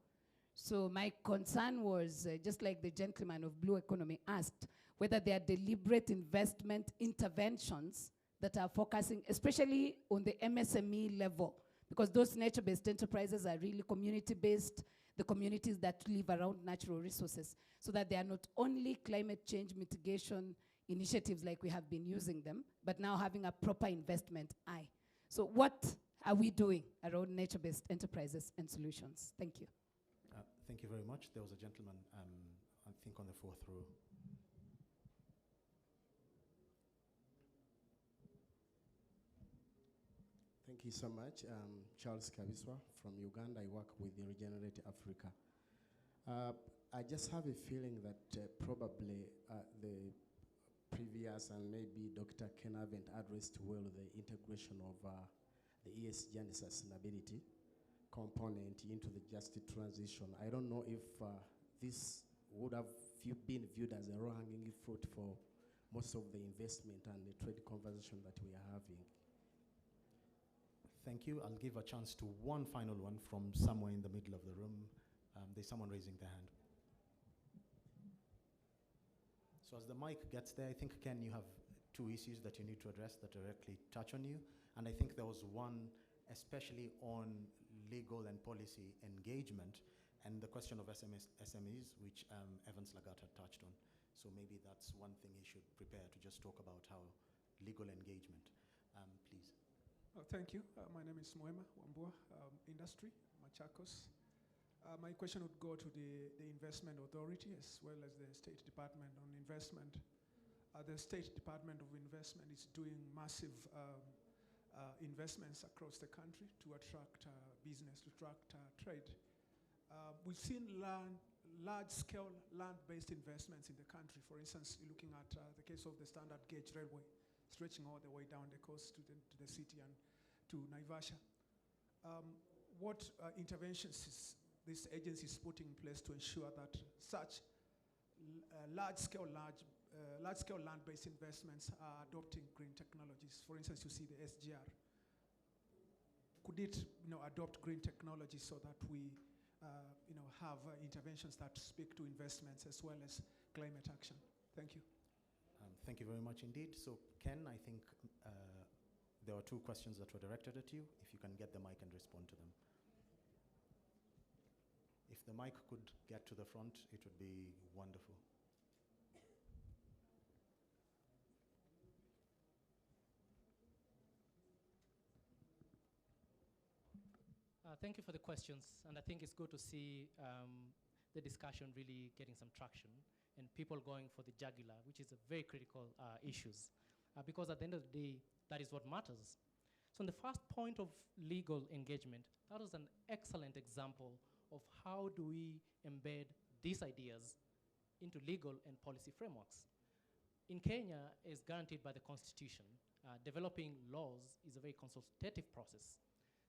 So my concern was, just like the gentleman of Blue Economy asked, whether there are deliberate investment interventions that are focusing, especially on the MSME level, because those nature-based enterprises are really community-based, the communities that live around natural resources, so that they are not only climate change mitigation initiatives like we have been using them, but now having a proper investment eye. So what are we doing around nature-based enterprises and solutions? Thank you. Thank you very much. There was a gentleman, I think on the fourth row. Thank you so much. Charles Kabiswa from Uganda. I work with the Regenerate Africa. I just have a feeling that probably the previous and maybe Dr. Ken haven't addressed well the integration of the ESG and sustainability component into the just transition. I don't know if this would have been viewed as a low-hanging fruit for most of the investment and the trade conversation that we are having. Thank you. I'll give a chance to one final one from somewhere in the middle of the room. There's someone raising their hand. So as the mic gets there, I think, Ken, you have two issues that you need to address that directly touch on you. And I think there was one especially on legal and policy engagement and the question of SMEs, which Evans Lagat had touched on. So maybe that's one thing he should prepare to just talk about how legal engagement. Please. Thank you. My name is Moema Wambua, Industry, Machakos. My question would go to the Investment Authority as well as the State Department on Investment. The State Department of Investment is doing massive investments across the country to attract business, to attract trade. We've seen large-scale land-based investments in the country. For instance, looking at the case of the Standard Gauge Railway, stretching all the way down the coast to the city and to Naivasha. What interventions is this agency is putting in place to ensure that such large-scale land-based investments are adopting green technologies? For instance, you see the SGR. Could it adopt green technology so that we have interventions that speak to investments as well as climate action? Thank you. Thank you very much indeed. So Ken, I think there were two questions that were directed at you. If you can get the mic and respond to them. If the mic could get to the front, it would be wonderful. Thank you for the questions, and I think it's good to see the discussion really getting some traction and people going for the jugular, which is a very critical issues, because at the end of the day, that is what matters. So in the first point of legal engagement, that was an excellent example of how do we embed these ideas into legal and policy frameworks. In Kenya, is guaranteed by the Constitution. Developing laws is a very consultative process.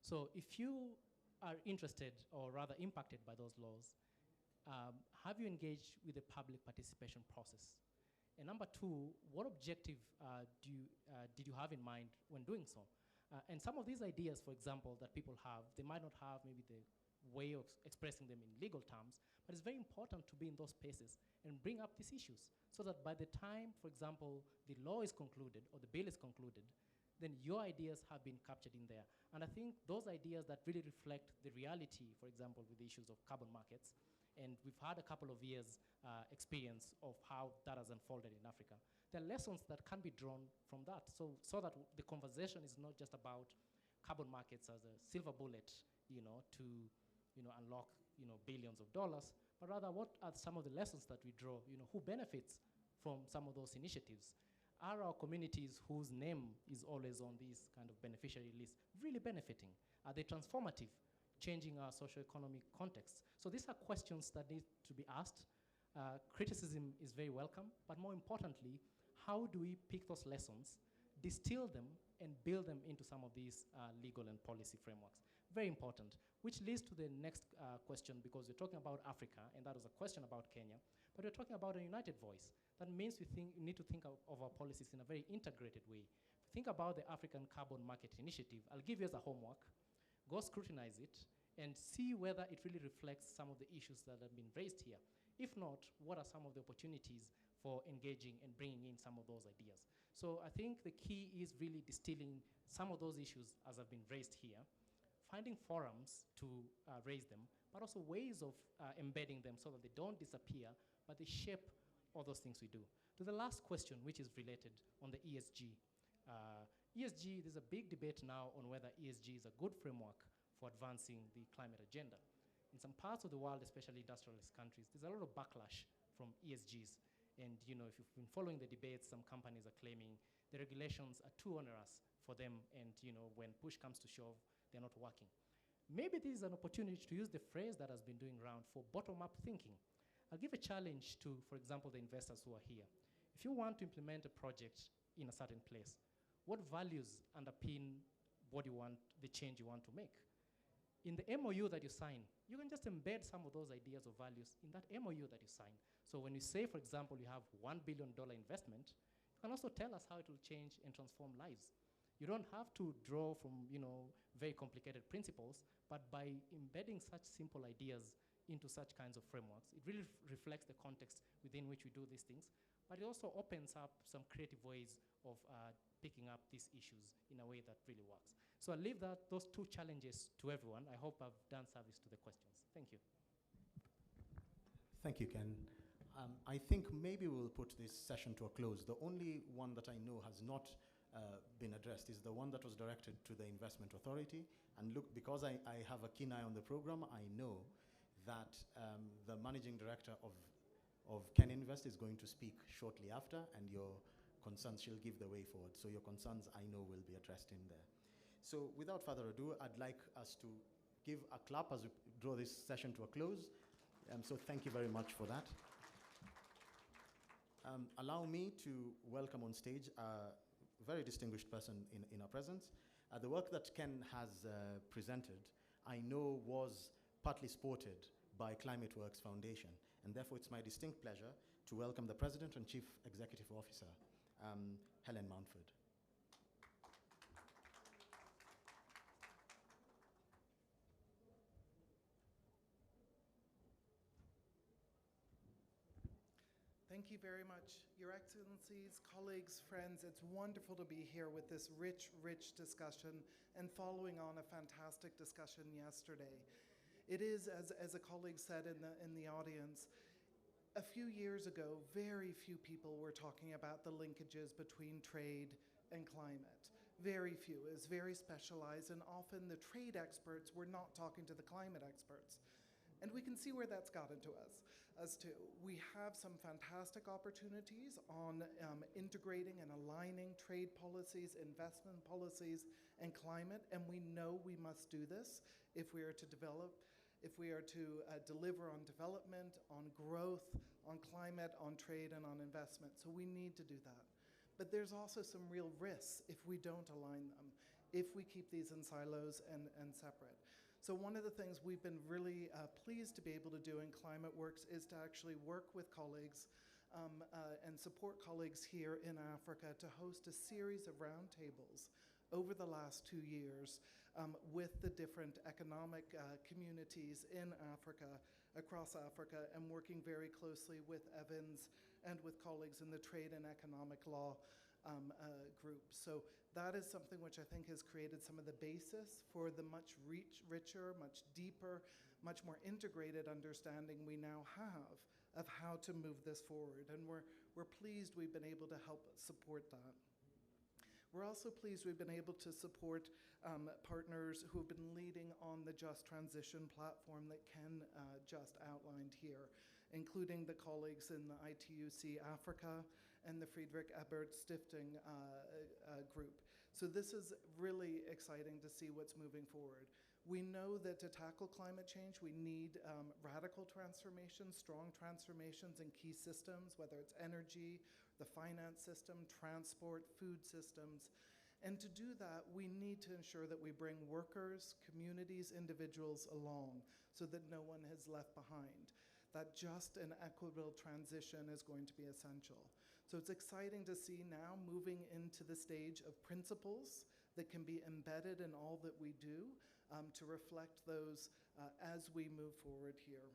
So if you are interested or rather impacted by those laws, have you engaged with the public participation process? And number two, what objective did you have in mind when doing so? And some of these ideas, for example, that people have, they might not have maybe the way of expressing them in legal terms, but it's very important to be in those spaces and bring up these issues so that by the time, for example, the law is concluded or the bill is concluded, then your ideas have been captured in there. And I think those ideas that really reflect the reality, for example, with the issues of carbon markets, and we've had a couple of years experience of how that has unfolded in Africa. There are lessons that can be drawn from that, so that the conversation is not just about carbon markets as a silver bullet, to unlock billions of dollars, but rather what are some of the lessons that we draw? Who benefits from some of those initiatives? Are our communities whose name is always on these kind of beneficiary lists really benefiting? Are they transformative, changing our socio-economic context? So these are questions that need to be asked. Criticism is very welcome, but more importantly, how do we pick those lessons, distill them, and build them into some of these legal and policy frameworks? Very important, which leads to the next question, because we're talking about Africa, and that was a question about Kenya, but we're talking about a united voice. That means we need to think of our policies in a very integrated way. Think about the African Carbon Market Initiative. I'll give you as a homework. Go scrutinize it and see whether it really reflects some of the issues that have been raised here. If not, what are some of the opportunities for engaging and bringing in some of those ideas? So I think the key is really distilling some of those issues as have been raised here, finding forums to raise them, but also ways of embedding them so that they don't disappear, but they shape all those things we do. To the last question, which is related on the ESG. ESG, there's a big debate now on whether ESG is a good framework for advancing the climate agenda. In some parts of the world, especially industrialist countries, there's a lot of backlash from ESGs. And if you've been following the debates, some companies are claiming the regulations are too onerous for them, and when push comes to shove, they're not working. Maybe this is an opportunity to use the phrase that has been doing round for bottom-up thinking. I'll give a challenge to, for example, the investors who are here. If you want to implement a project in a certain place, what values underpin what you want, the change you want to make? In the MOU that you sign, you can just embed some of those ideas or values in that MOU that you sign. So when you say, for example, you have $1 billion investment, you can also tell us how it will change and transform lives. You don't have to draw from very complicated principles, but by embedding such simple ideas into such kinds of frameworks, it really reflects the context within which we do these things, but it also opens up some creative ways of picking up these issues in a way that really works. So I'll leave those two challenges to everyone. I hope I've done service to the questions. Thank you. Thank you, Ken. I think maybe we'll put this session to a close. The only one that I know has not been addressed is the one that was directed to the Investment Authority. And look, because I have a keen eye on the program, I know that the managing director of KenInvest is going to speak shortly after, and your concerns, she'll give the way forward. So your concerns, I know, will be addressed in there. So without further ado, I'd like us to give a clap as we draw this session to a close. So thank you very much for that. Allow me to welcome on stage a very distinguished person in our presence. The work that Ken has presented, I know, was partly supported by Climate Works Foundation, and therefore it's my distinct pleasure to welcome the President and Chief Executive Officer, Helen Mountford. Thank you very much, Your Excellencies, colleagues, friends. It's wonderful to be here with this rich, rich discussion and following on a fantastic discussion yesterday. it is, as a colleague said in the audience, a few years ago, very few people were talking about the linkages between trade and climate. Very few. It was very specialized, and often the trade experts were not talking to the climate experts. And we can see where that's gotten to us. As to, we have some fantastic opportunities on integrating and aligning trade policies, investment policies, and climate, and we know we must do this if we are to develop, if we are to deliver on development, on growth, on climate, on trade, and on investment. So we need to do that. But there's also some real risks if we don't align them, if we keep these in silos and separate. So one of the things we've been really pleased to be able to do in ClimateWorks is to actually work with colleagues and support colleagues here in Africa to host a series of roundtables over the last 2 years with the different economic communities in Africa, across Africa, and working very closely with Evans and with colleagues in the trade and economic law group. So that is something which I think has created some of the basis for the much richer, much deeper, much more integrated understanding we now have of how to move this forward. And we're pleased we've been able to help support that. We're also pleased we've been able to support partners who have been leading on the Just Transition platform that Ken just outlined here, including the colleagues in the ITUC Africa and the Friedrich Ebert Stiftung group. So this is really exciting to see what's moving forward. We know that to tackle climate change, we need radical transformations, strong transformations in key systems, whether it's energy, the finance system, transport, food systems. And to do that, we need to ensure that we bring workers, communities, individuals along so that no one is left behind. That just and equitable transition is going to be essential. So it's exciting to see now moving into the stage of principles that can be embedded in all that we do to reflect those as we move forward here.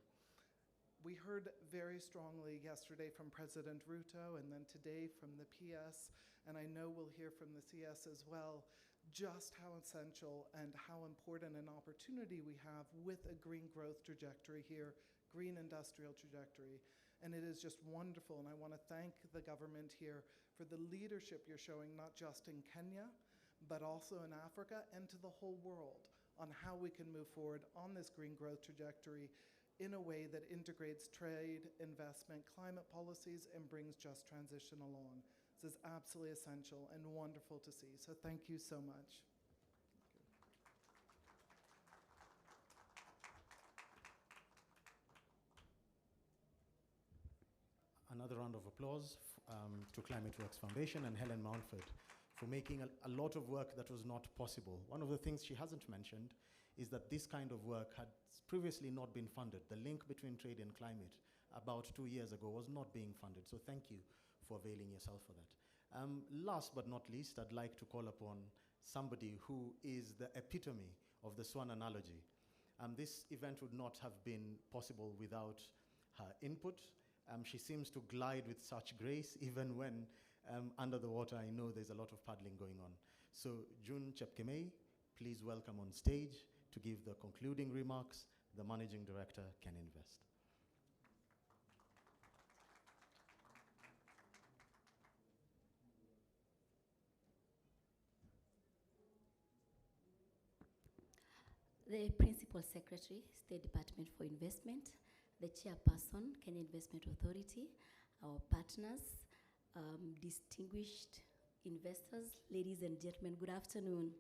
We heard very strongly yesterday from President Ruto and then today from the PS, and I know we'll hear from the CS as well, just how essential and how important an opportunity we have with a green growth trajectory here, green industrial trajectory. And it is just wonderful, and I want to thank the government here for the leadership you're showing, not just in Kenya, but also in Africa and to the whole world on how we can move forward on this green growth trajectory in a way that integrates trade, investment, climate policies, and brings just transition along. This is absolutely essential and wonderful to see. So thank you so much. Another round of applause to ClimateWorks Foundation and Helen Mountford for making a lot of work that was not possible. One of the things she hasn't mentioned is that this kind of work had previously not been funded. The link between trade and climate about 2 years ago was not being funded. So thank you for availing yourself for that. Last but not least, I'd like to call upon somebody who is the epitome of the swan analogy. This event would not have been possible without her input. She seems to glide with such grace, even when under the water, I know there's a lot of paddling going on. So June Chepkemei, please welcome on stage to give the concluding remarks, the Managing Director, KenInvest. The Principal Secretary, State Department for Investment, the Chairperson, Kenya Investment Authority, our partners, distinguished investors, ladies and gentlemen, good afternoon.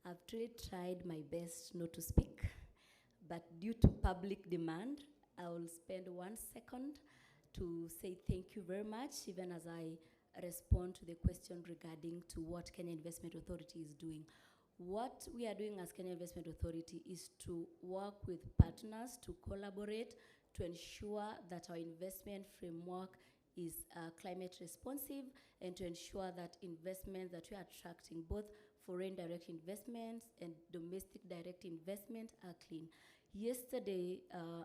I've truly tried my best not to speak, but due to public demand, I will spend 1 second to say thank you very much, even as I respond to the question regarding to what Kenya Investment Authority is doing. What we are doing as Kenya Investment Authority is to work with partners to collaborate to ensure that our investment framework is climate responsive and to ensure that investments that we are attracting, both foreign direct investments and domestic direct investment, are clean. Yesterday,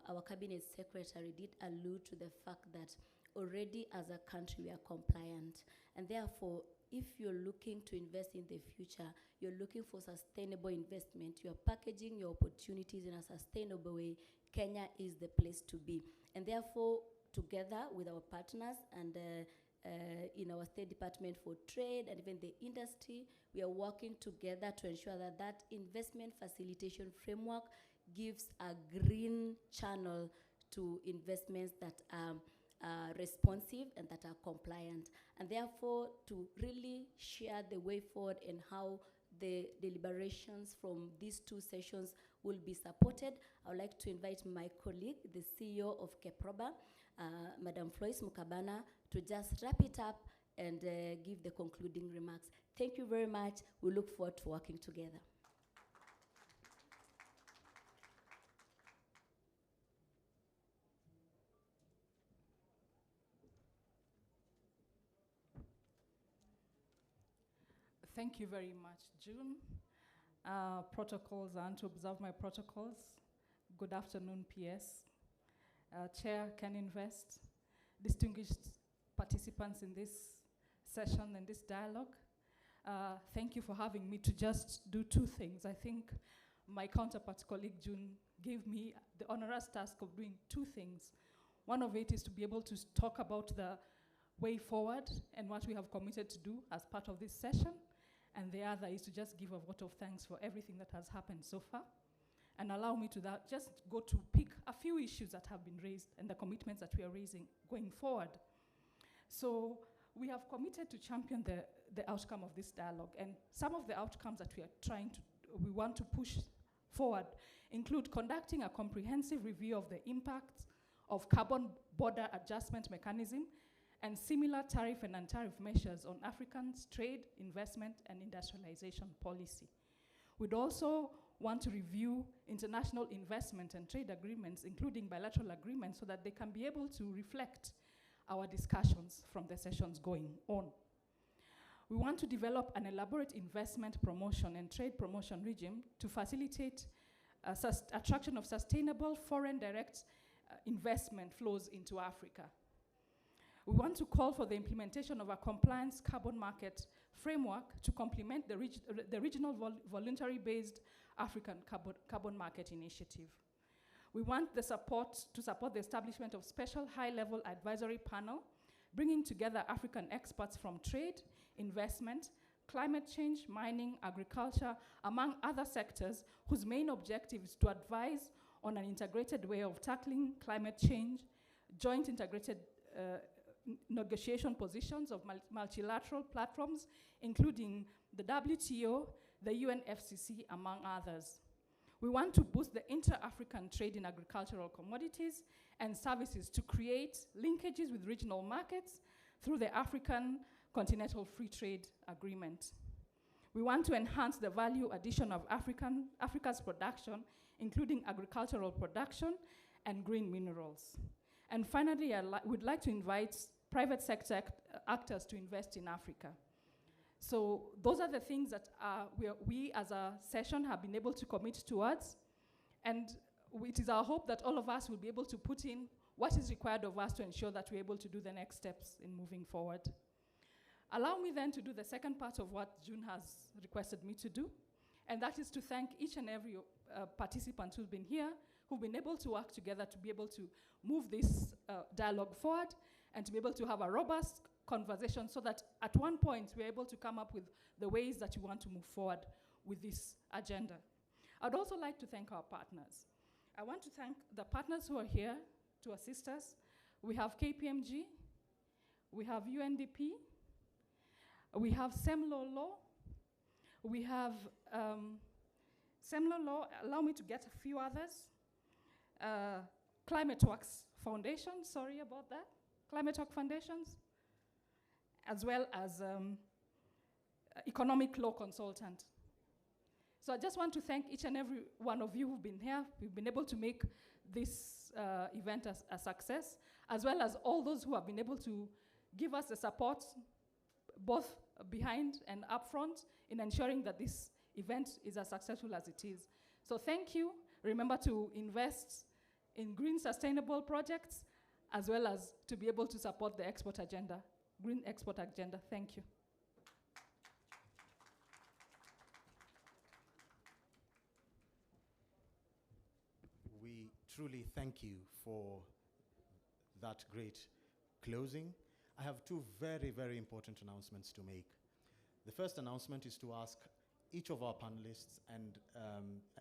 our Cabinet Secretary did allude to the fact that already as a country we are compliant. And therefore, if you're looking to invest in the future, you're looking for sustainable investment, you're packaging your opportunities in a sustainable way, Kenya is the place to be. And therefore, together with our partners and in our State Department for Trade and even the industry, we are working together to ensure that that investment facilitation framework gives a green channel to investments that are responsive and that are compliant. And therefore, to really share the way forward and how the deliberations from these two sessions will be supported, I would like to invite my colleague, the CEO of KEPROBA, Madam Floyce Mukabana, to just wrap it up and give the concluding remarks. Thank you very much. We look forward to working together. Thank you very much, June. Protocols, I want to observe my protocols. Good afternoon, PS. Chair KenInvest, distinguished participants in this session and this dialogue. Thank you for having me to just do two things. I think my counterpart colleague June gave me the onerous task of doing two things. One of it is to be able to talk about the way forward and what we have committed to do as part of this session. And the other is to just give a vote of thanks for everything that has happened so far. And allow me to just go to pick a few issues that have been raised and the commitments that we are raising going forward. So we have committed to champion the outcome of this dialogue. And some of the outcomes that we want to push forward include conducting a comprehensive review of the impacts of carbon border adjustment mechanism and similar tariff and non-tariff measures on Africans' trade, investment, and industrialization policy. We'd also want to review international investment and trade agreements, including bilateral agreements, so that they can be able to reflect our discussions from the sessions going on. We want to develop an elaborate investment promotion and trade promotion regime to facilitate attraction of sustainable foreign direct investment flows into Africa. We want to call for the implementation of a compliance carbon market framework to complement the regional voluntary-based African carbon market initiative. We want to support the establishment of special high-level advisory panel, bringing together African experts from trade, investment, climate change, mining, agriculture, among other sectors, whose main objective is to advise on an integrated way of tackling climate change, joint integrated negotiation positions of multilateral platforms, including the WTO, the UNFCCC, among others. We want to boost the inter-African trade in agricultural commodities and services to create linkages with regional markets through the African Continental Free Trade Agreement. We want to enhance the value addition of Africa's production, including agricultural production and green minerals. And finally, we'd like to invite private sector actors to invest in Africa. So those are the things that we as a session have been able to commit towards. And it is our hope that all of us will be able to put in what is required of us to ensure that we're able to do the next steps in moving forward. Allow me then to do the second part of what June has requested me to do, and that is to thank each and every participant who's been here, who've been able to work together to be able to move this dialogue forward and to be able to have a robust conversation so that at one point we're able to come up with the ways that we want to move forward with this agenda. I'd also like to thank our partners. I want to thank the partners who are here to assist us. We have KPMG, we have UNDP, we have Semlo Law, we have Semlo Law, allow me to get a few others. Climate Works Foundation, sorry about that. Climate Work Foundations, as well as Economic Law Consultant. So I just want to thank each and every one of you who've been here. We've been able to make this event a success, as well as all those who have been able to give us the support, both behind and up front, in ensuring that this event is as successful as it is. So thank you. Remember to invest in green sustainable projects, as well as to be able to support the export agenda, green export agenda. Thank you. We truly thank you for that great closing. I have two very, very important announcements to make. The first announcement is to ask each of our panelists, and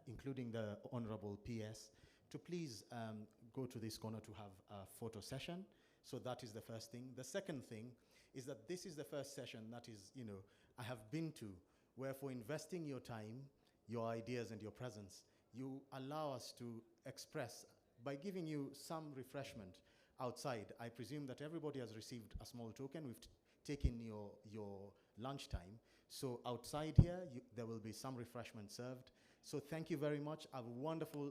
including the Honorable PS, to please go to this corner to have a photo session. So that is the first thing. The second thing is that this is the first session that is, I have been to, where for investing your time, your ideas, and your presence, you allow us to express by giving you some refreshment outside. I presume that everybody has received a small token. We've taken your lunchtime. So outside here, there will be some refreshment served. So thank you very much. A wonderful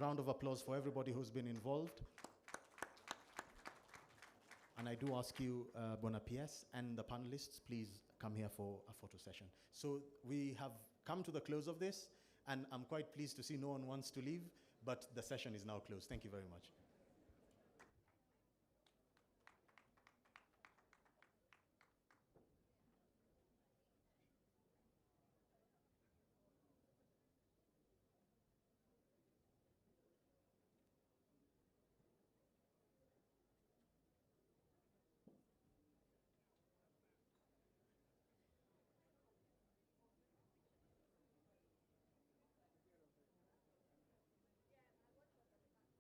round of applause for everybody who's been involved. And I do ask you, Bona PS and the panelists, please come here for a photo session. So we have come to the close of this, and I'm quite pleased to see no one wants to leave, but the session is now closed. Thank you very much.